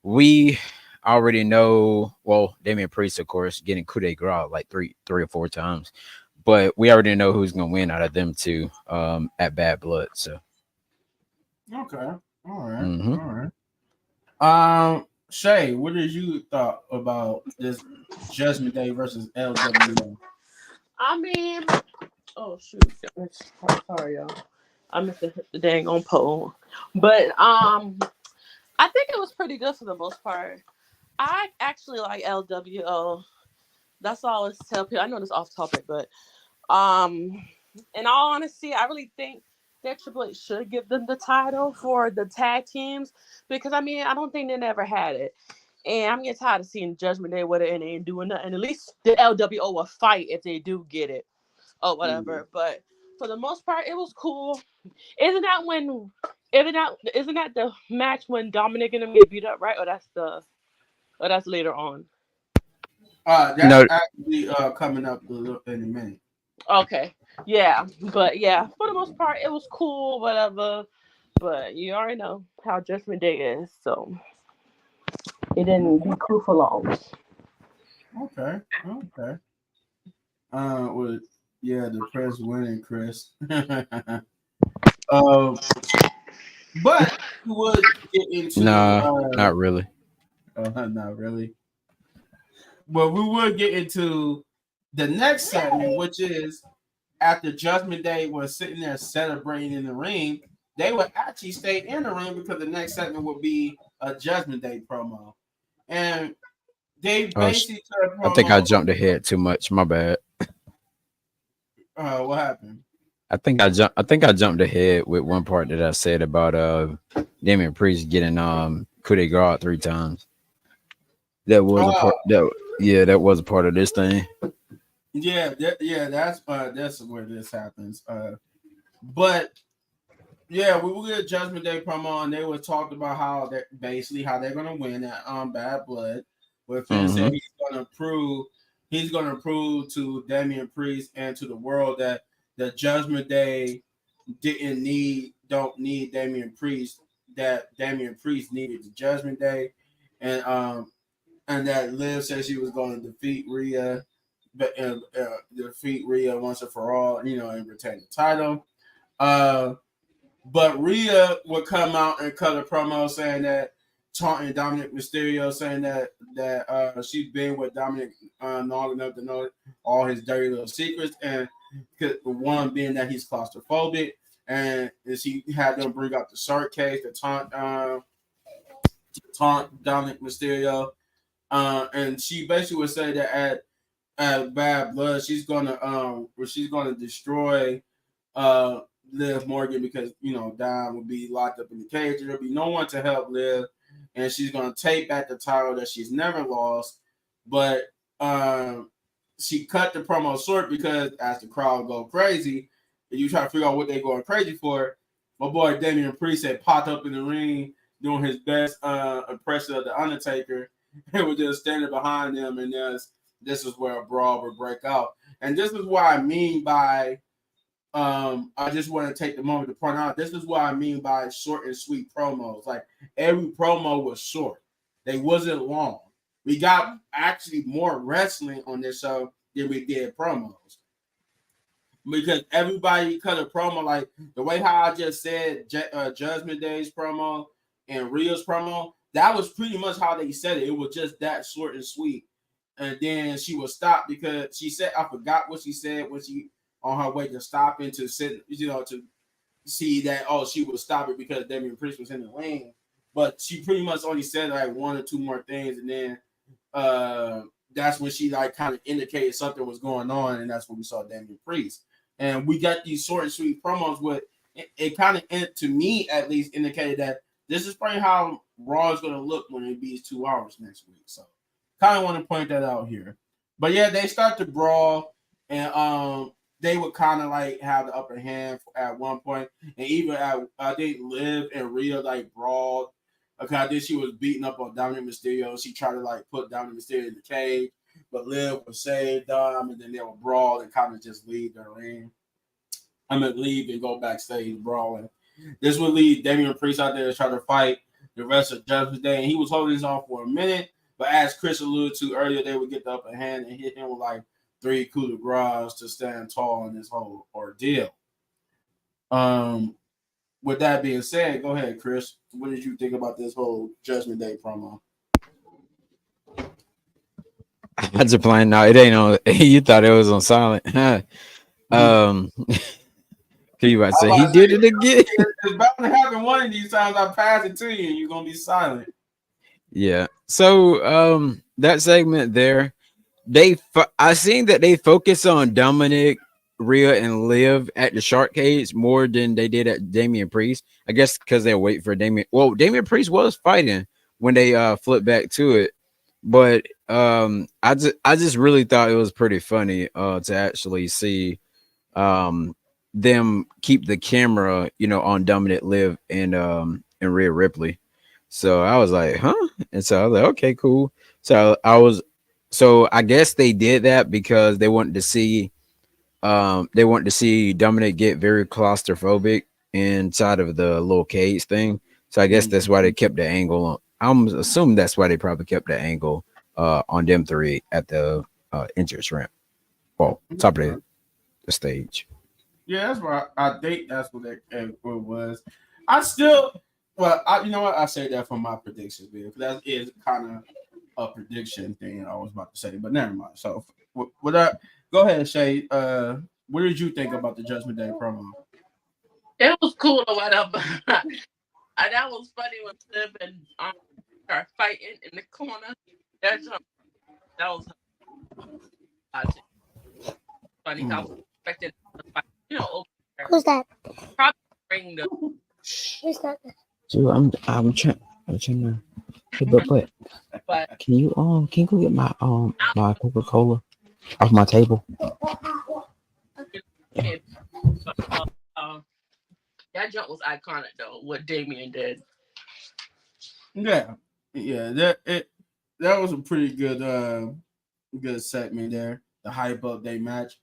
we already know. Well, Damian Priest, of course, getting coup de grace like three or four times, but we already know who's gonna win out of them two at Bad Blood. So okay, all right, all right. Shay, what did you thought about this Judgment Day versus LWO? I mean, oh shoot, sorry y'all, I missed the dang on pole, but I think it was pretty good for the most part. I actually like LWO. That's all I always tell people. I know this off topic, but in all honesty, I really think that Triple H should give them the title for the tag teams because I don't think they never had it. And I'm getting tired of seeing Judgment Day with it and they ain't doing nothing. At least the LWO will fight if they do get it or whatever. Mm-hmm. But for the most part, it was cool. Isn't that the match when Dominic and them get beat up, right? Or that's later on. That's actually coming up in a minute. Okay. Yeah. But yeah, for the most part, it was cool, whatever. But you already know how Judgment Day is, so it didn't be cool for long. Okay. Well, yeah, the press winning, Chris. But we would get into not really. Not really. But we would get into the next segment, which is after Judgment Day was sitting there celebrating in the ring, they would actually stay in the ring because the next segment would be a Judgment Day promo. And they basically I think I jumped ahead too much. My bad. What happened? I think I jumped ahead with one part that I said about Damian Priest getting coup de grace 3 times. That was a part. That was a part of this thing. Yeah, that's where this happens. But yeah, we will get Judgment Day promo, and they were talking about how they're gonna win at Bad Blood. Where Finn said he's gonna prove to Damian Priest and to the world that the Judgment Day don't need Damian Priest that Damian Priest needed the Judgment Day, and that Liv said she was going to defeat Rhea, but defeat Rhea once and for all, and retain the title. But Rhea would come out and cut a promo saying that taunting Dominic Mysterio, saying that she's been with Dominic long enough to know all his dirty little secrets, and one being that he's claustrophobic, and she had them bring up the shark case to taunt Dominic Mysterio, and she basically would say that at Bad Blood she's gonna destroy Liv Morgan because Dom would be locked up in the cage. There'll be no one to help Liv, and she's gonna take back the title that she's never lost. But she cut the promo short because as the crowd go crazy, and you try to figure out what they're going crazy for, my boy Damian Priest had popped up in the ring doing his best impression of the Undertaker, and was just standing behind them, and this is where a brawl would break out. And this is what I mean by I just want to take the moment to point out this is what I mean by short and sweet promos. Like every promo was short. They wasn't long. We got actually more wrestling on this show than we did promos. Because everybody cut a promo like the way how I just said Judgment Day's promo and Rhea's promo, that was pretty much how they said it. It was just that short and sweet. And then she would stop because she said, I forgot what she said when she on her way to stopping to sit, to see that, she would stop it because Damian Priest was in the lane. But she pretty much only said like one or two more things, and then that's when she like kind of indicated something was going on, and that's when we saw Damian Priest. And we got these short and sweet promos with it kind of, to me at least, indicated that this is probably how Raw is going to look when it be 2 hours next week. So kind of want to point that out here. But yeah, they start to brawl, and they would kind of like have the upper hand at one point, and even I think Liv and Rhea like brawled. Okay, I think she was beating up on Dominic Mysterio. She tried to like put Dominic Mysterio in the cage, but Liv would save Dom, and then they would brawl and kind of just leave the ring. Leave and go backstage brawling. This would lead Damian Priest out there to try to fight the rest of Judgment Day, and he was holding his own for a minute. But as Chris alluded to earlier, they would get the upper hand and hit him with like 3 coups de grace to stand tall in this whole ordeal. With that being said, go ahead, Chris. What did you think about this whole Judgment Day promo? I had to plan. No, it ain't on. You thought it was on silent. Can you about to say he did it again? It's about to happen one of these times. I pass it to you, and you're gonna be silent. Yeah. So that segment there, I seen that they focus on Dominic, Rhea, and Liv at the Shark Cage more than they did at Damian Priest. I guess because they wait for Damian. Well, Damian Priest was fighting when they flipped back to it, but I just really thought it was pretty funny to actually see them keep the camera, on Dominic, Liv, and Rhea Ripley. So I was like, huh? And so I was like, okay, cool. So I guess they did that because they wanted to see Dominic get very claustrophobic inside of the little cage thing. So I guess that's why they kept the angle on. I'm assuming that's why they probably kept the angle on them three at the entrance ramp. Well, top of the stage. Yeah, that's right. I think that's what it was. I still, you know what? I say that for my prediction, because that is kind of a prediction thing I was about to say, but never mind. So, with that, go ahead, Shay. What did you think about the Judgment Day promo? It was cool or whatever. That was funny when Liv and started fighting in the corner. That was funny. I was expecting to fight, over there. Who's that? Probably bring the. Who's that? Dude, I'm trying to. Hey, but can you go get my my Coca-Cola off my table? That jump was iconic though. What Damian did. Yeah, that was a pretty good segment there. The hype up day match.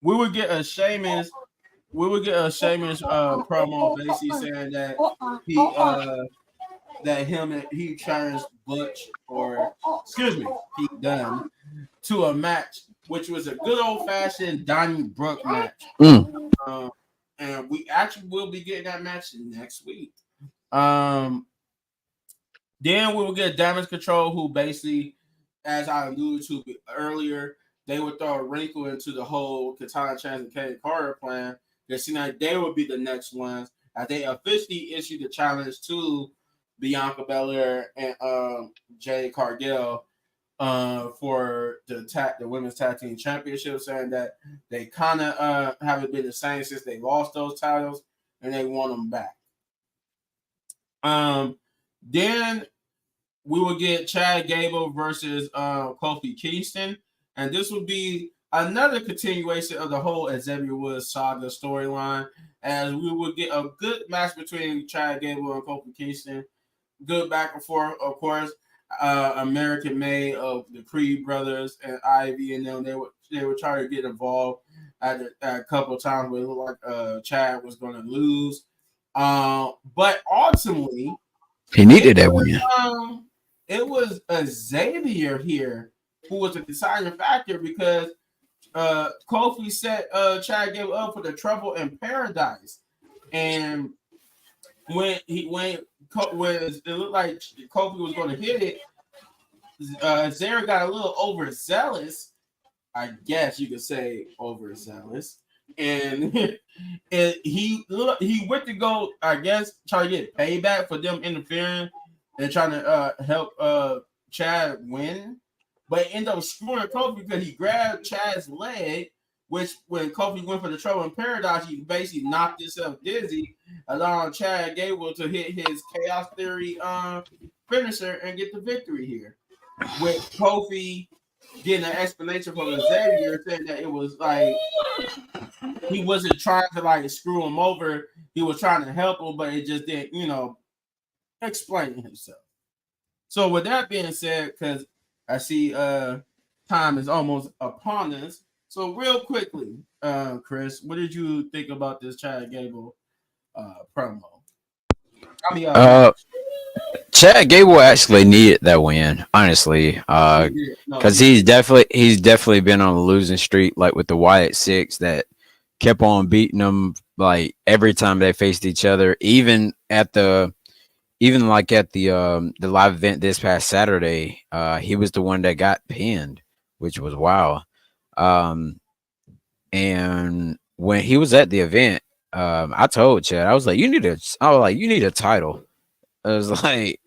We would get a Sheamus we would get a Sheamus promo basically saying that he challenged Butch or excuse me, Pete Dunne to a match which was a good old fashioned Donnybrook match. And we actually will be getting that match next week. Then we will get Damage Control, who basically, as I alluded to earlier, they would throw a wrinkle into the whole Katana Chance and Kenny Carter plan. They seem like they would be the next ones as they officially issued the challenge to Bianca Belair and Jade Cargill for the women's tag team championship, saying that they kind of haven't been the same since they lost those titles and they want them back. Then we will get Chad Gable versus Kofi Kingston, and this will be another continuation of the whole Xavier Woods saga storyline, as we will get a good match between Chad Gable and Kofi Kingston. Good back and forth, of course. American made of the Creed brothers and Ivy and them. They were trying to get involved at a couple of times where it looked like Chad was going to lose. But ultimately, he needed that win. It was Xavier here who was a deciding factor because Kofi set Chad Gable up for the Trouble in Paradise, and when it looked like Kofi was going to hit it, Xavier got a little overzealous. I guess you could say overzealous, and he went to go, I guess, try to get payback for them interfering and trying to help Chad win, but ended up screwing Kofi because he grabbed Chad's leg, which when Kofi went for the Trouble in Paradise, he basically knocked himself dizzy, allowing Chad Gable to hit his Chaos Theory finisher and get the victory here. With Kofi getting an explanation from Xavier saying that it was like he wasn't trying to like screw him over, he was trying to help him, but it just didn't, explaining himself. So with that being said, because I see time is almost upon us. So real quickly, Chris, what did you think about this Chad Gable promo? Chad Gable actually needed that win, honestly, because he's definitely been on a losing streak, like with the Wyatt Six that kept on beating them like every time they faced each other, even like at the live event this past Saturday, he was the one that got pinned, which was wow. And when he was at the event, I told Chad, I was like, you need a title. I was like,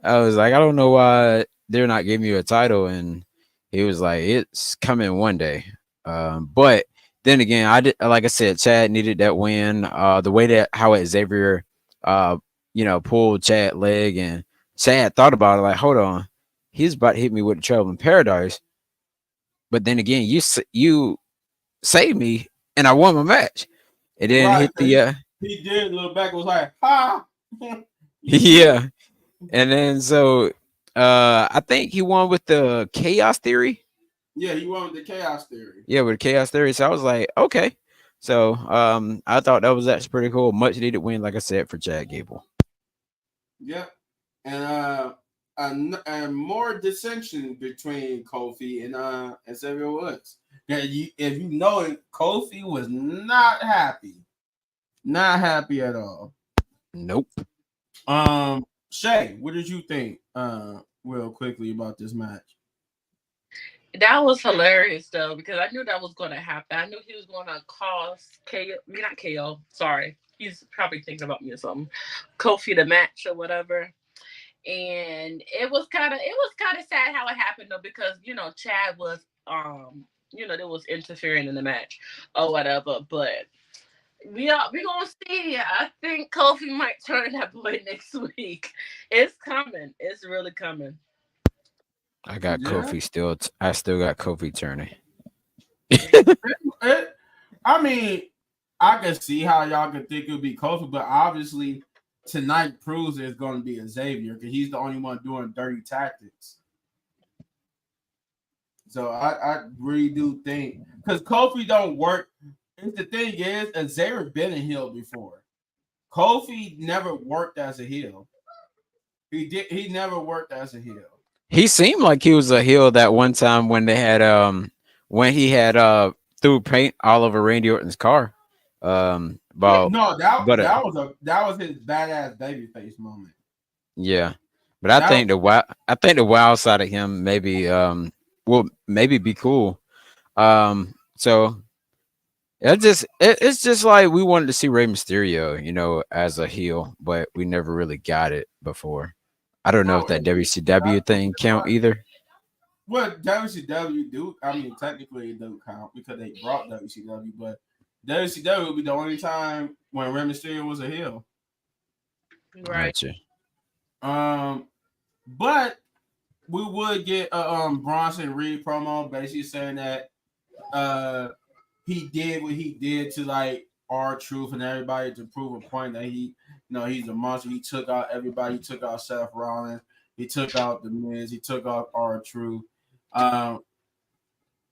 I don't know why they're not giving you a title, and he was like, it's coming one day. But then again, like I said, Chad needed that win. The way that how Xavier pulled Chad's leg, and Chad thought about it like, hold on, he's about to hit me with the Trouble in Paradise. But then again, you saved me, and I won my match. And then hit the he did look back, was like, ha. Yeah. And then so I think he won with the Chaos Theory. Yeah, he won with the Chaos Theory. Yeah, with the Chaos Theory. So I was like, okay. So I thought that's pretty cool. Much needed win, like I said, for Chad Gable. Yep. And more dissension between Kofi and Xavier Woods. If you know it, Kofi was not happy. Not happy at all. Nope. Shay, what did you think real quickly about this match? That was hilarious though, because I knew that was going to happen. I knew he was going to cost not KO. Sorry, he's probably thinking about me or something. Kofi the match or whatever. And it was kind of sad how it happened though, because Chad was there was interfering in the match or whatever. But we gonna see. I think Kofi might turn that boy next week. It's coming. It's really coming. I got Kofi still. I still got Kofi turning. I mean, I can see how y'all could think it would be Kofi, but obviously tonight proves it's going to be Xavier because he's the only one doing dirty tactics. So I really do think because Kofi don't work And the thing is, Xavier been a heel before. Kofi never worked as a heel. He did. He never worked as a heel. He seemed like he was a heel that one time when they had when he had threw paint all over Randy Orton's car. Yeah, About no, that but that was his badass babyface moment. yeah, but I That think the wild side of him maybe will maybe be cool. So it's just like we wanted to see Rey Mysterio, as a heel, but we never really got it before. I don't know if that WCW thing count either. well, WCW do. I mean, technically it do count because they brought WCW, but WCW would be the only time when Rey Mysterio was a heel. Right. Gotcha. Um, but we would get a Bronson Reed promo basically saying that uh he did what he did to like our truth and everybody to prove a point that he's a monster. He took out everybody. He took out Seth Rollins. He took out the Miz. He took out our truth. Um,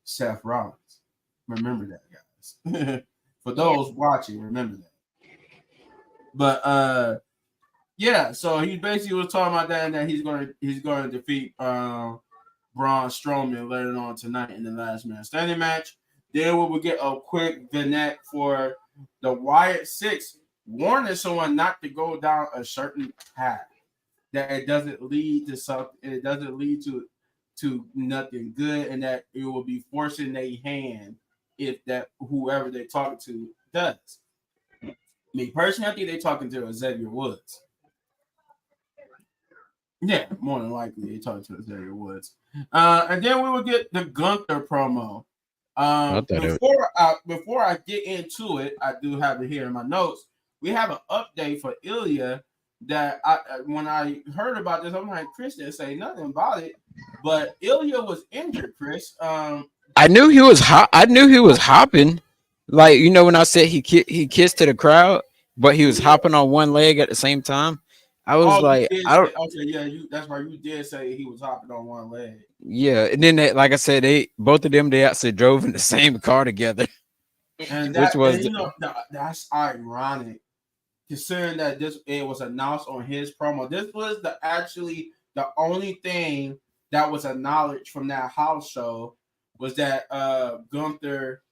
Seth Rollins. Remember that, guys. For Yeah. those watching, remember that. But yeah. So he basically was talking about that and that he's going to defeat Braun Strowman later on tonight in the last man standing match. Then we will get a quick vignette for the Wyatt Six warning someone not to go down a certain path. That it doesn't lead to something, it doesn't lead to nothing good, and that it will be forcing their hand if that whoever they're talking to does. Me personally, I think they're talking to Xavier Woods. Yeah, more than likely they talked to Xavier Woods. And then we will get the Gunther promo. I thought it. Before I get into it, I do have it here in my notes. We have an update for Ilya that when I heard about this, I'm like, Chris didn't say nothing about it, but Ilya was injured. Chris, I knew he was hot. I knew he was hopping. Like when I said he kissed to the crowd, but he was yeah. hopping on one leg at the same time. I was Oh, you like, did I say don't. okay, yeah, that's right. You did say he was hopping on one leg, Yeah, and then like I said, they both of them they actually drove in the same car together, and which was that's ironic considering that this it was announced on his promo. This was the only thing that was acknowledged from that house show was that Gunther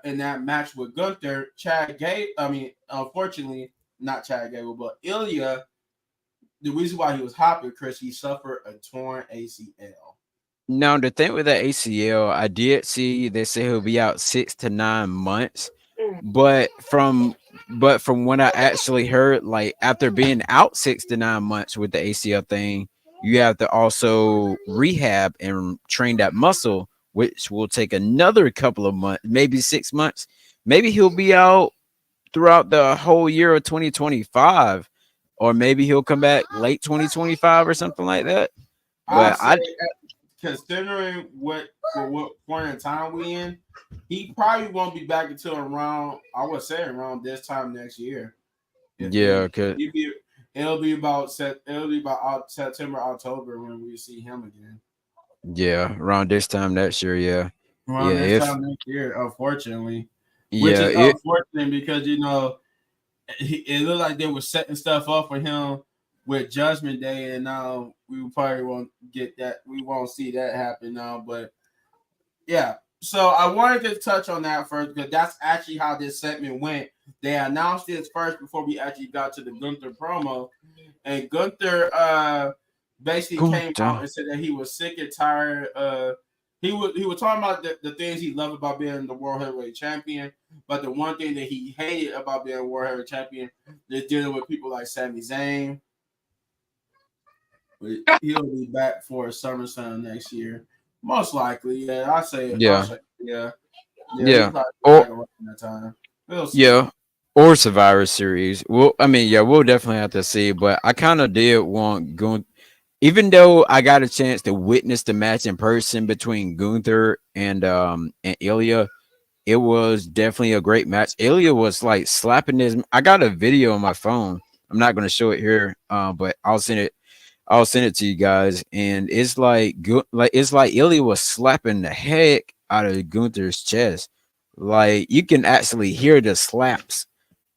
in that match with Gunther, Chad Gable. I mean, unfortunately, not Chad Gable, but Ilya. The reason why he was hopping, Chris, he suffered a torn ACL. now the thing with the ACL. I did see they say he'll be out 6 to 9 months, but from what I actually heard, like after being out 6 to 9 months with the ACL thing, you have to also rehab and train that muscle, which will take another couple of months, maybe 6 months. Maybe he'll be out throughout the whole year of 2025, or maybe he'll come back late 2025 or something like that. I But say, considering what point in time we in, he probably won't be back until around I would say around this time next year. If yeah, any, cause it'll be about September October when we see him again. yeah, around this time next year, yeah, Around yeah, this if time next year, unfortunately, which yeah, is it unfortunate because it looked like they were setting stuff up for him with Judgment Day, and now we probably won't get that. We won't see that happen now. But yeah, so I wanted to touch on that first because that's actually how this segment went. They announced this first before we actually got to the Gunther promo, and Gunther basically came out Gunta. and said that he was sick and tired. He was talking about the things he loved about being the world heavyweight champion, but the one thing that he hated about being world heavyweight champion is dealing with people like Sami Zayn. But he'll be back for SummerSlam next year, most likely. Yeah, I'll Yeah, say, yeah, yeah. He yeah, probably be or back around that time. We'll see. yeah, or Survivor Series. Well, I mean, yeah, we'll definitely have to see. But I kind of did want Gun, even though I got a chance to witness the match in person between Gunther and Ilya. It was definitely a great match. Ilya was like slapping his. I got a video on my phone. I'm not going to show it here, but I'll send it. I'll send it to you guys, and it's like Ilya was slapping the heck out of Gunther's chest. like you can actually hear the slaps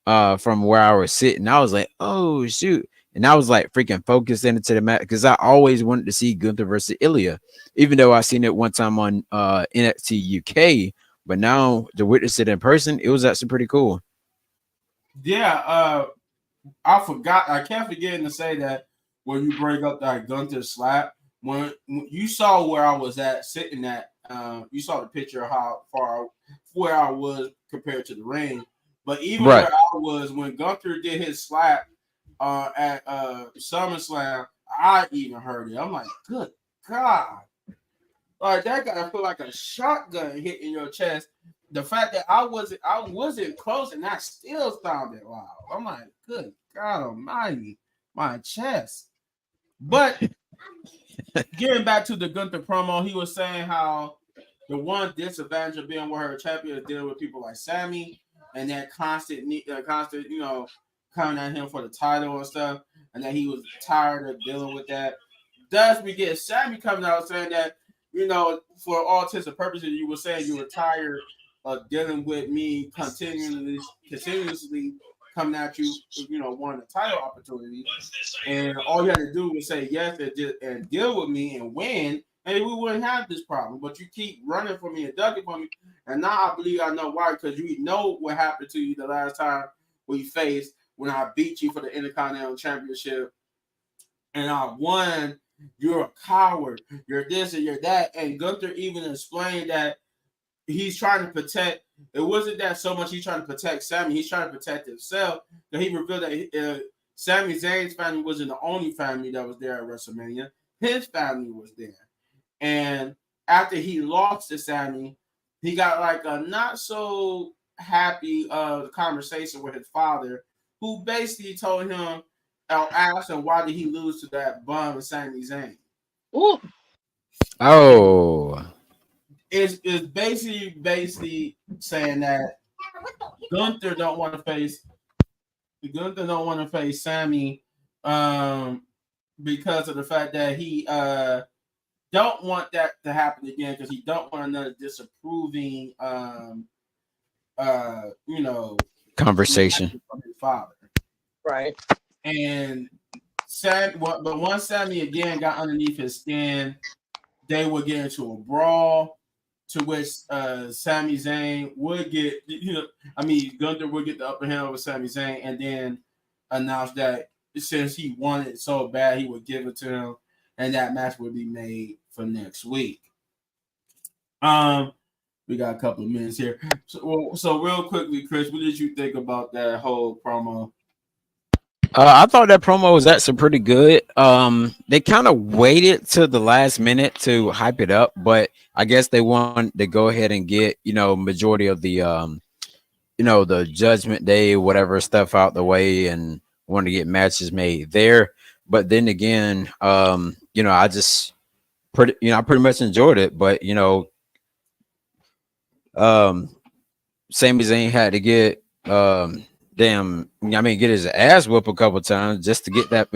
from where I was sitting. I was like, oh shoot. And I was like freaking focused into the match because I always wanted to see Gunther versus Ilya, even though I seen it one time on NXT UK. But now to witness it in person, it was actually pretty cool. Yeah, I forgot. I kept forgetting to say that when you bring up that Gunther slap, when you saw where I was at sitting at, you saw the picture of how far where I was compared to the ring. But even Right. where I was when Gunther did his slap at SummerSlam, I even heard it. I'm like, good God. Like that guy feel like a shotgun hitting your chest. The fact that I wasn't close and that still sounded loud. I'm like, good God Almighty, my chest. But getting back to the Gunther promo, he was saying how the one disadvantage of being World Heavyweight Champion is dealing with people like Sammy and that constant, coming at him for the title and stuff, and that he was tired of dealing with that. Thus, we get Sammy coming out saying that, for all intents and purposes, you were saying you were tired of dealing with me continuously coming at you, wanting a title opportunity. And all you had to do was say yes and deal with me and win, and we wouldn't have this problem. But you keep running from me and ducking from me. And now I believe I know why, because you know what happened to you the last time we faced when I beat you for the Intercontinental Championship and I won. You're a coward. You're this and you're that. And Gunther even explained that he's trying to protect. It wasn't that so much he's trying to protect Sammy. He's trying to protect himself. That he revealed that Sami Zayn's family wasn't the only family that was there at WrestleMania. His family was there. And after he lost to Sammy, he got like a not so happy conversation with his father, who basically told him, asked him why did he lose to that bum Sami Zayn. Ooh, And Oh, it's basically saying that Gunther don't want to face Gunther don't want to face Sammy um, because of the fact that he don't want that to happen again because he don't want another disapproving you know conversation. reaction from his father. right. And but once Sammy again got underneath his skin, they would get into a brawl to which Sami Zayn would get, Gunther would get the upper hand over Sami Zayn and then announce that since he wanted it so bad, he would give it to him and that match would be made for next week. Um, we got a couple of minutes here. So real quickly, Chris, what did you think about that whole promo? I thought that promo was actually pretty good. They kind of waited till the last minute to hype it up, but I guess they want to go ahead and get majority of the the Judgment Day whatever stuff out the way and want to get matches made there. But then again, I pretty much enjoyed it, but um, Sami Zayn had to get get his ass whooped a couple times just to get that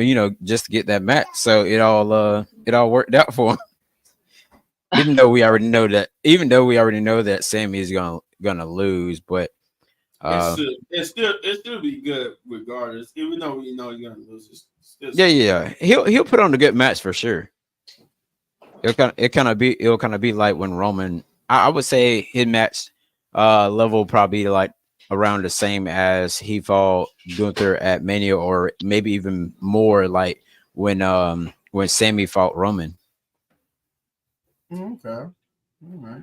just to get that match. So it all worked out for him. Even though we already know that Sammy is gonna lose, but uh It still be good regardless, even though we know you're gonna lose. yeah, yeah, he'll put on a good match for sure. It'll kind of be like when Roman. I would say his match level probably like around the same as he fought Gunther at Mania, or maybe even more like when Sammy fought Roman. Okay, all right.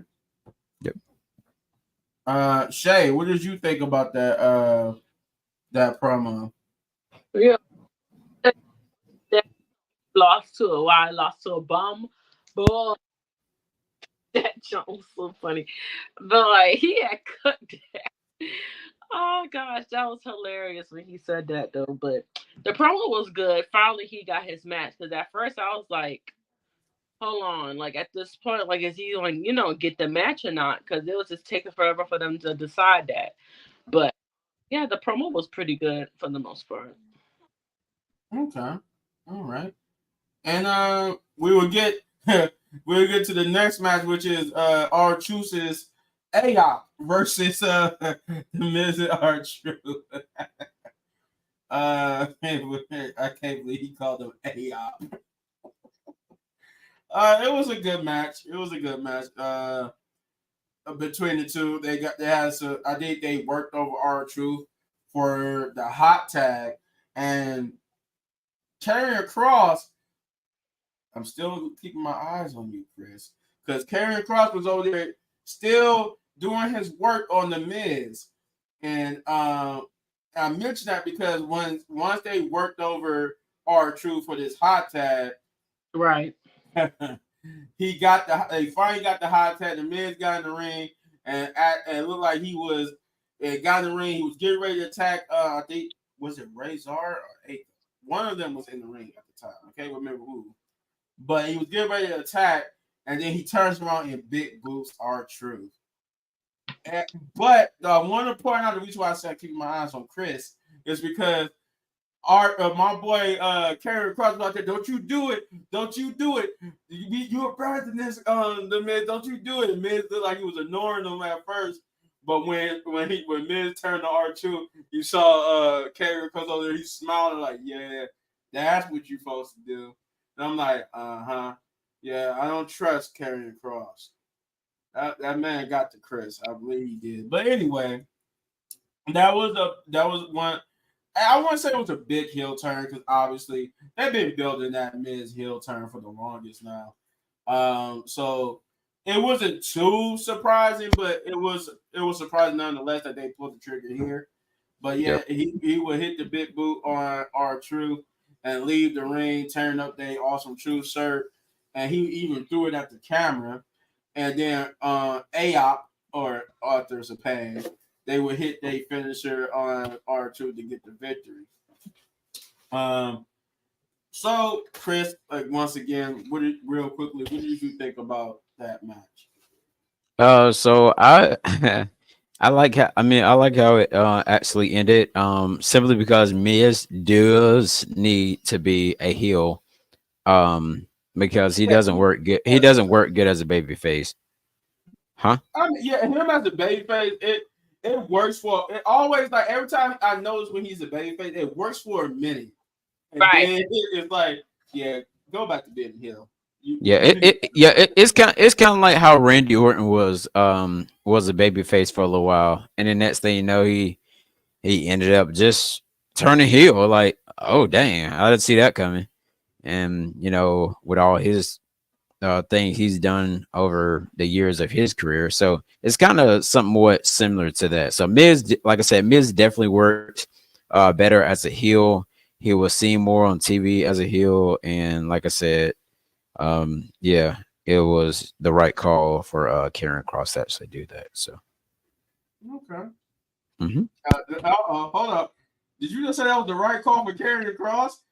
Yep. Shay, what did you think about that promo? Yeah, that, that lost to a why lost to a bum. Boy, that jump was so funny. But like he had cut that. Oh gosh, that was hilarious when he said that though. But the promo was good. Finally, he got his match because at first I was like, hold on, like at this point, like is he going, get the match or not? Because it was just taking forever for them to decide that. But yeah, the promo was pretty good for the most part. Okay, all right. And we will get we will get to the next match, which is our chooses AOP versus the Miz and R-Truth. I can't believe he called him AOP. It was a good match. It was a good match. Between the two, they had some. I think they worked over R-Truth for the hot tag, and Karrion Cross. I'm still keeping my eyes on you, Chris, because Karrion Cross was over there still doing his work on the Miz, and I mentioned that because once they worked over R-Truth for this hot tag, Right. They finally got the hot tag. The Miz got in the ring, and it looked like he was. It got in the ring. He was getting ready to attack. I think was it Razor or Aether? One of them was in the ring at the time. I can't remember who, but he was getting ready to attack, and then he turns around and big boots R-Truth. But I want to point out the reason why I said keep my eyes on Chris is because my boy Karrion Cross was out there. Don't you do it? Don't you do it? You're better than this. The Miz, don't you do it? And Miz looked like he was ignoring him at first, but when Miz turned to R-Truth, you saw Karrion Cross over there. He's smiling like, yeah, that's what you're supposed to do. And I'm like, yeah, I don't trust Karrion Cross. That man got to Chris. I believe he did. But anyway, that was one. I wouldn't say it was a big heel turn because obviously they've been building that Miz heel turn for the longest now. So it wasn't too surprising, but it was surprising nonetheless that they pulled the trigger here. But yeah, he would hit the big boot on R-Truth and leave the ring, turn up their awesome Truth shirt, and he even threw it at the camera. And then AOP or Authors of Pain, they would hit their finisher on R-Truth to get the victory. So Chris, once again, real quickly, what did you think about that match? So I I like how it actually ended. Simply because Miz does need to be a heel. Because he doesn't work good. He doesn't work good as a baby face. Huh? I mean, yeah, him as a babyface, it works for it always like every time I notice when he's a babyface, it works for a minute. And Right. then it's like, yeah, go back to being heel. It's kind of like how Randy Orton was a baby face for a little while, and the next thing you know, he ended up just turning heel. Like, oh dang, I didn't see that coming. And with all his thing he's done over the years of his career. So it's kind of somewhat similar to that. So Miz, like I said, Miz definitely worked better as a heel. He was seen more on TV as a heel, and like I said, yeah, it was the right call for Karrion Cross to actually do that. So Okay. mm-hmm. Hold up. Did you just say that was the right call for Karrion Cross?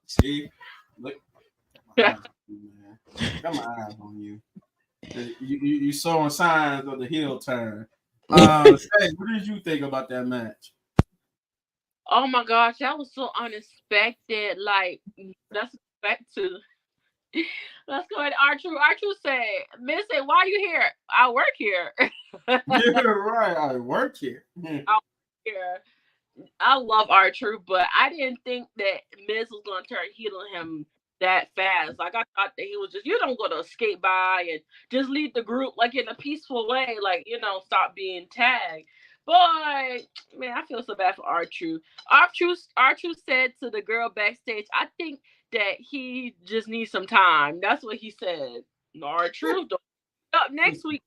See, look, got my eyes on you. You saw signs of the heel turn. Say, what did you think about that match? Oh my gosh, that was so unexpected. Like, let's back to let's go ahead. R-Truth said, Miss said, why you here? I work here. Yeah, right. I work here. I work here. I love R-Truth, but I didn't think that Miz was gonna turn heel on him that fast. Like I thought that he was just, you don't go to skate by and just lead the group like in a peaceful way, like stop being tagged. But man, I feel so bad for R-Truth. R-Truth said to the girl backstage, I think that he just needs some time. That's what he said. No, R-Truth, don't up next week.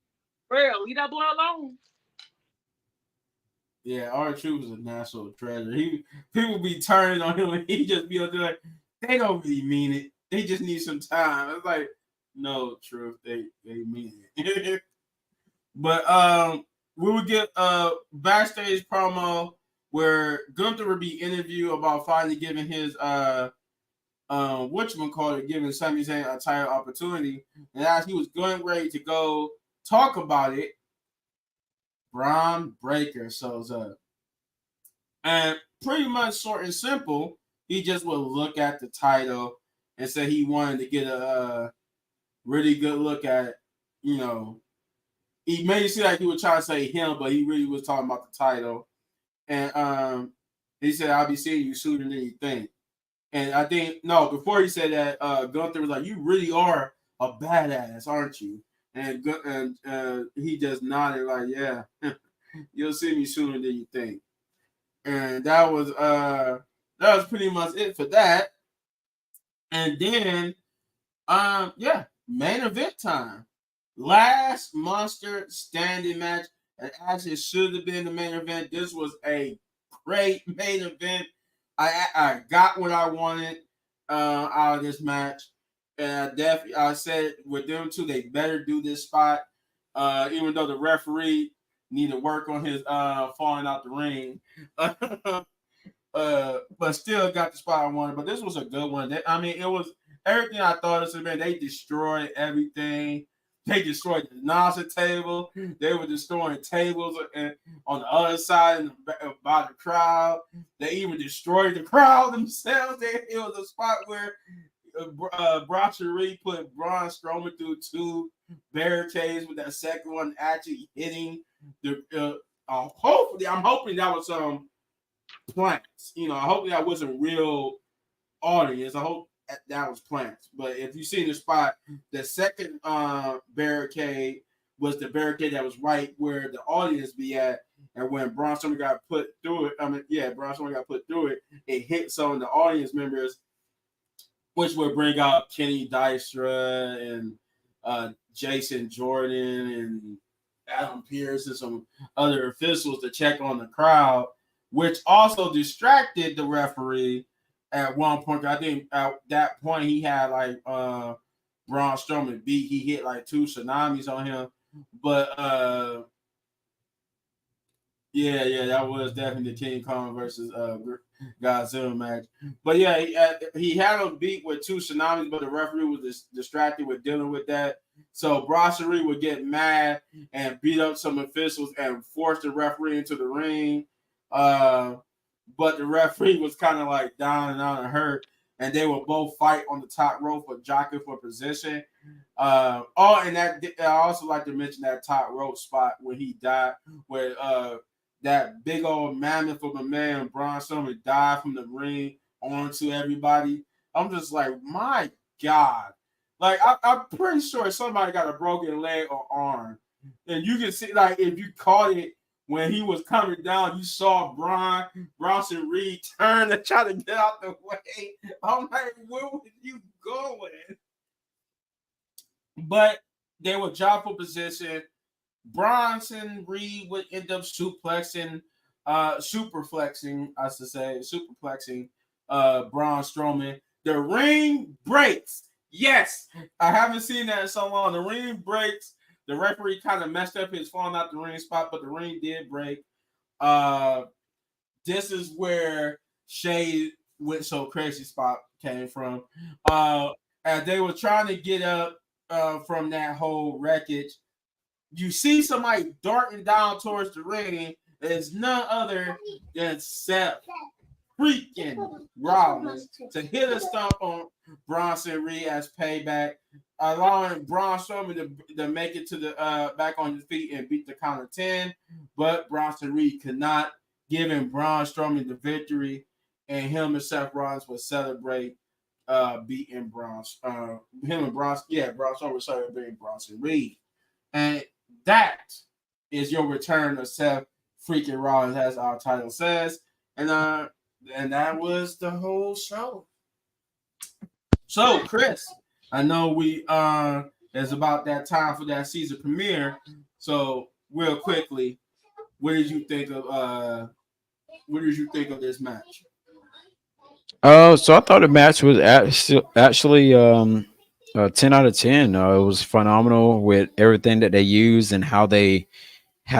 Real, leave that boy alone. Yeah, R-Truth was a national treasure. People be turning on him and he just be up there like, they don't really mean it. They just need some time. It's like, no, Truth, they mean it. But we would get a backstage promo where Gunther would be interviewed about finally giving his whatchamacallit, giving Sami Zayn a title opportunity. And as he was going ready to go talk about it, Braun Breaker shows up. And pretty much short and simple, he just would look at the title and say he wanted to get a really good look at, he made it seem like he was trying to say him, but he really was talking about the title. And he said, "I'll be seeing you sooner than you think." And I think no, before he said that, Gunther was like, "You really are a badass, aren't you?" And he just nodded like, "Yeah, you'll see me sooner than you think." And that was pretty much it for that. And then yeah, main event time. Last monster standing match. It actually should have been the main event. This was a great main event. I got what I wanted out of this match. And I said with them two, they better do this spot. Even though the referee need to work on his falling out the ring. But still got the spot I wanted. But this was a good one. I mean, it was everything I thought it should have been. They destroyed everything. They destroyed the announcer table. They were destroying tables on the other side and by the crowd. They even destroyed the crowd themselves. It was a spot where Brasserie put Braun Strowman through two barricades with that second one actually hitting the. Hopefully, I'm hoping that was plants. You know, I hope that wasn't real audience. I hope that was plants. But if you see the spot, the second barricade was the barricade that was right where the audience be at. And when Braun Strowman got put through it, Braun Strowman got put through it, it hit some of the audience members, which would bring out Kenny Dystra and Jason Jordan and Adam Pearce and some other officials to check on the crowd, which also distracted the referee at one point. I think at that point he had like Braun Strowman beat. He hit like two tsunamis on him. But yeah, that was definitely the King Kong versus Godzilla match. But yeah, he had him beat with two tsunamis, but the referee was distracted with dealing with that. So Brasserie would get mad and beat up some officials and force the referee into the ring. But the referee was kind of like down and out and hurt, and they would both fight on the top rope for jockey for position. And that I also like to mention that top rope spot where he died, where that big old mammoth of a man, Braun Strowman, died from the ring onto everybody. I'm just like, my God. Like, I'm pretty sure somebody got a broken leg or arm. And you can see, like, if you caught it when he was coming down, you saw Bronson Reed turn to try to get out the way. I'm like, where was you going? But they would drop for position. Bronson Reed would end up superplexing Braun Strowman. The ring breaks. Yes, I haven't seen that in so long. The ring breaks. The referee kind of messed up his falling out the ring spot, but the ring did break. This is where Shay went so crazy spot came from. As they were trying to get up from that whole wreckage, you see somebody darting down towards the ring. It's none other than Seth freaking Rollins to hit a stomp on Bronson Reed as payback, allowing Braun Strowman to make it to the back on his feet and beat the count of 10. But Bronson Reed could not, giving Braun Strowman the victory, and him and Seth Rollins would celebrate beating Braun Strowman would celebrate Bronson Reed. And that is your return of Seth freaking Rollins, as our title says. And that was the whole show. So, Chris, I know we it's about that time for that season premiere. So, real quickly, what did you think of this match? So I thought the match was actually 10 out of 10. It was phenomenal with everything that they used and how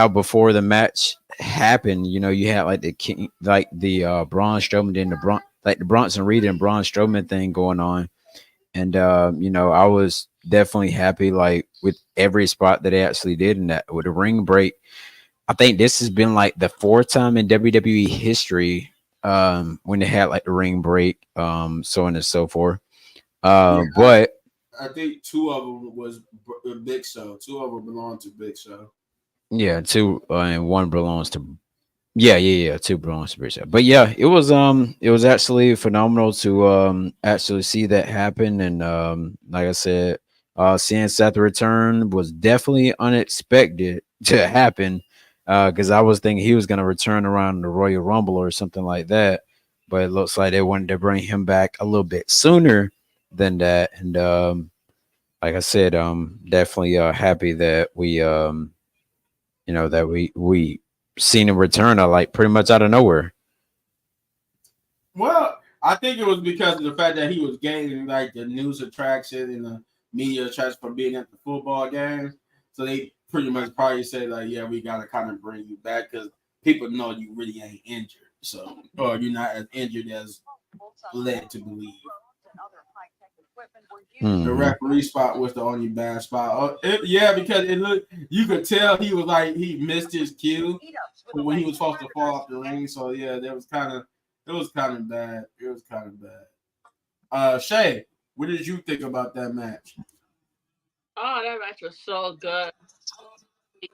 before the match happened, you had like the king, like the Braun Strowman and the Bronson Reed and Braun Strowman thing going on. And I was definitely happy like with every spot that they actually did in that with the ring break. I think this has been like the fourth time in WWE history when they had like the ring break, so on and so forth. But I think two of them was Big Show. Two of them belonged to Big Show. Yeah, two and one belongs to. Yeah. Two belongs to Bridge. But yeah, it was actually phenomenal to actually see that happen. And like I said, seeing Seth return was definitely unexpected to happen. Because I was thinking he was gonna return around the Royal Rumble or something like that. But it looks like they wanted to bring him back a little bit sooner than that. And like I said, definitely happy that we that we seen him return like pretty much out of nowhere. Well, I think it was because of the fact that he was gaining like the news attraction and the media attraction for being at the football games. So they pretty much probably say like, yeah, we gotta kind of bring you back because people know you really ain't injured. So or you're not as injured as led to believe. The Mhm. referee spot was the only bad spot. Yeah, because it looked you could tell he was like he missed his cue when he was supposed to fall off the ring. So yeah, that was kind of it was kind of bad. It was kind of bad. Shay, what did you think about that match? Oh, that match was so good.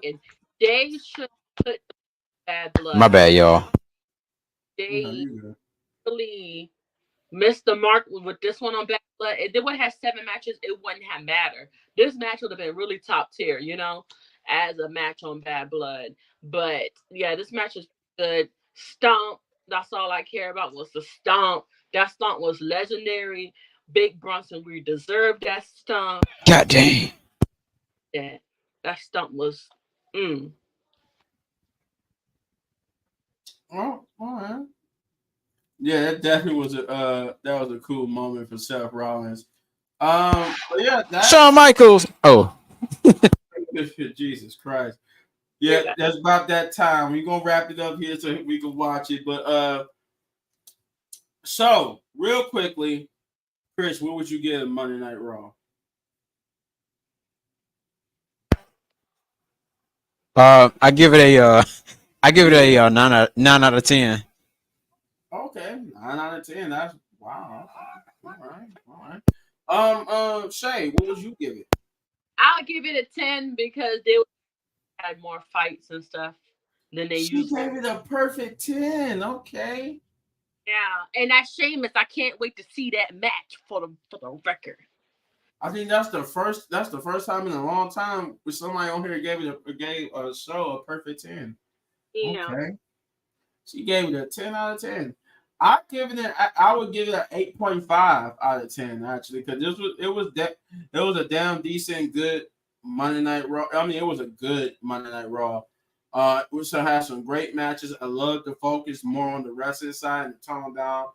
And they should put bad blood. My bad, y'all. No, They you good. really missed the mark with this one on bad blood. If they would have had 7 matches, it wouldn't have mattered. This match would have been really top tier, as a match on bad blood. But yeah, this match is good. Stomp. That's all I care about was the stomp. That stomp was legendary. Big Bronson, we deserved that stomp. God dang. That that stump was mm. Oh, all right. Yeah, that definitely was a that was a cool moment for Seth Rollins. But yeah, Shawn that's Michaels. Oh, Jesus Christ. Yeah, that's about that time. We're gonna wrap it up here so we can watch it. But so real quickly, Chris, what would you give Monday Night Raw? I give it a I give it a 9 out of 10. Okay, 9 out of 10. That's wow. All right, all right. Shay, what would you give it? I'll give it a 10 because they had more fights and stuff than they She used. gave it a perfect 10. Okay. Yeah, and that Sheamus, I can't wait to see that match for the record. I think that's the first time in a long time with somebody on here gave a show a perfect 10. Yeah, Okay. She gave it a 10 out of 10. I would give it an 8.5 out of 10 actually because it was a damn decent good Monday Night Raw. I mean it was a good Monday Night Raw. We still had some great matches. I love to focus more on the wrestling side and tone down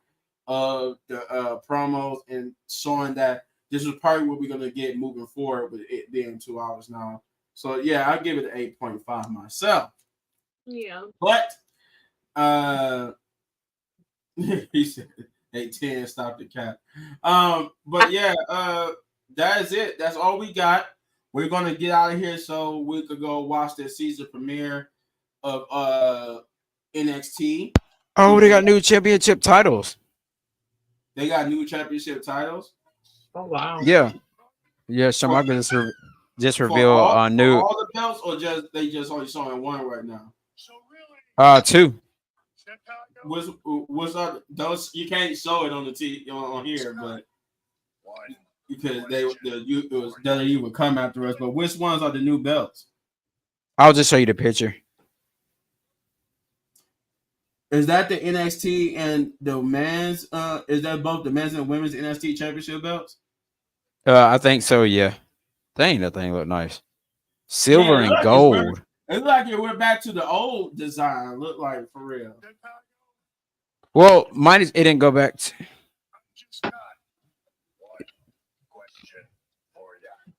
of the promos and showing that this is probably what we're gonna get moving forward with it being 2 hours now. So yeah, I give it an 8.5 myself. yeah. But uh he said 8-10, stop the cap. But yeah, that is it. That's all we got. We're gonna get out of here so we could go watch the season premiere of NXT. Oh, they 2K. got new championship titles. They got new championship titles Oh wow. Yeah, yeah. Shawn for, Michaels just revealed for new all the belts, or just they just only showing one right now. two. What's up? Those you can't show it on the on here, but because it was WWE would come after us. But which ones are the new belts? I'll just show you the picture. Is that the NXT and the men's? Is that both the men's and women's NXT championship belts? I think so. Yeah, dang, that thing look nice. Man, Silver and gold. it look like it went back to the old design. Look like for real. Well, mine is. It didn't go back.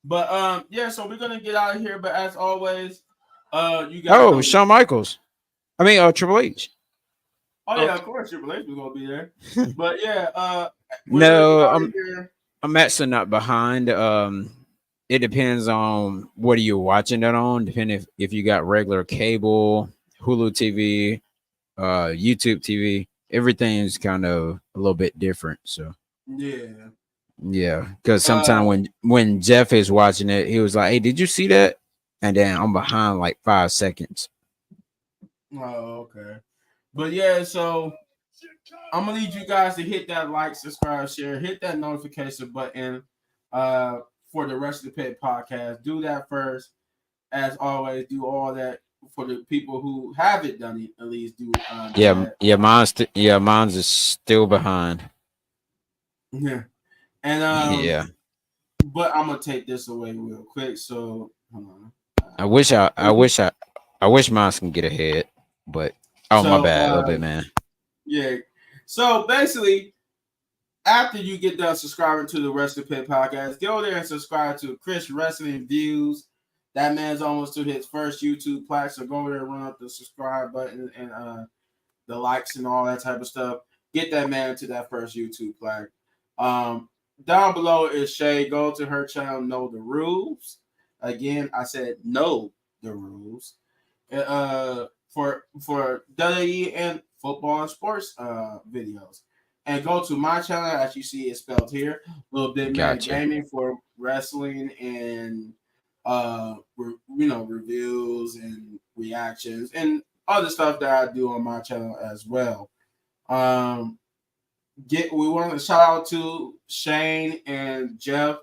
But yeah, so we're gonna get out of here. But as always, you guys Oh, know. Shawn Michaels. I mean, Triple H. Oh yeah, of course Triple H was gonna be there. But yeah, we're gonna get No, out of here. I'm actually not behind. It depends on what are you watching it on. Depending if you got regular cable, Hulu TV, YouTube TV. Everything's kind of a little bit different. So Yeah. Yeah, because Uh, sometimes when Jeff is watching it, he was like, "Hey, did you see that?" And then I'm behind like 5 seconds. oh, okay. But yeah, so I'm gonna need you guys to hit that like, subscribe, share, hit that notification button uh for the Rest of the Pit podcast. Do that first. As always, do all that for the people who haven't done it. At least do Yeah, that. mine's is still behind. Yeah. And Yeah, but I'm gonna take this away real quick. So hold on. I wish So you- I wish mine can get ahead, but oh my so, bad, a little bit, man. yeah. So basically, after you get done subscribing to the Wrestling Pit podcast, go there and subscribe to Chris Wrestling Views. That man's almost to his first YouTube plaque, so go there and run up the subscribe button and the likes and all that type of stuff. Get that man to that first YouTube plaque. Um, Down below is Shay. Go to her channel, Know the Rules. Again, I said know the rules. For WWE and football and sports videos. And go to my channel, as you see it's spelled here, Little Big Man Gotcha. Gaming for wrestling and reviews and reactions and other stuff that I do on my channel as well. Um, we want to shout out to Shane and Jeff.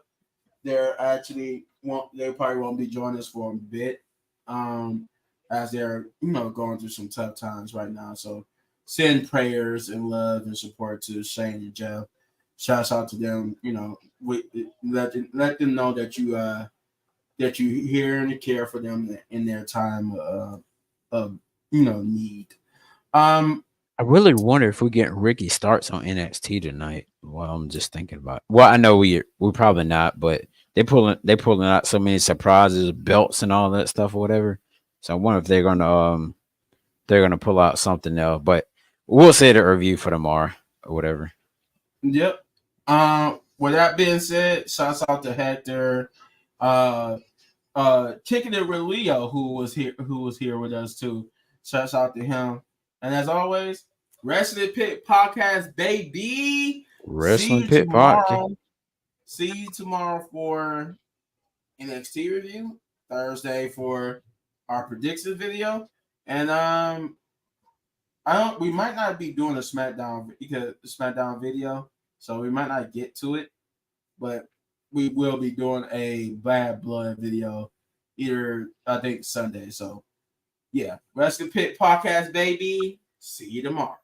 They probably won't be joining us for a bit, as they're going through some tough times right now. So send prayers and love and support to Shane and Jeff. Shouts out to them. Let them know that you hear and care for them in their time of need. Um, I really wonder if we get Ricky starts on NXT tonight. Well, I'm just thinking about. Well, I know we probably not, but they pulling out so many surprises, belts and all that stuff or whatever. So I wonder if they're gonna pull out something else. But we'll say the review for tomorrow or whatever. yep. With that being said, shouts out to Hector. Uh, Kicking it with Leo, who was here with us too. Shouts out to him. And as always, Wrestling Pit Podcast, baby. See Wrestling you Pit Podcast. tomorrow. See you tomorrow for NXT review. Thursday for our predictions video. And I don't. We might not be doing a SmackDown video, so we might not get to it. But we will be doing a Bad Blood video, either I think Sunday. So yeah, Wrestling Pit Podcast, baby. See you tomorrow.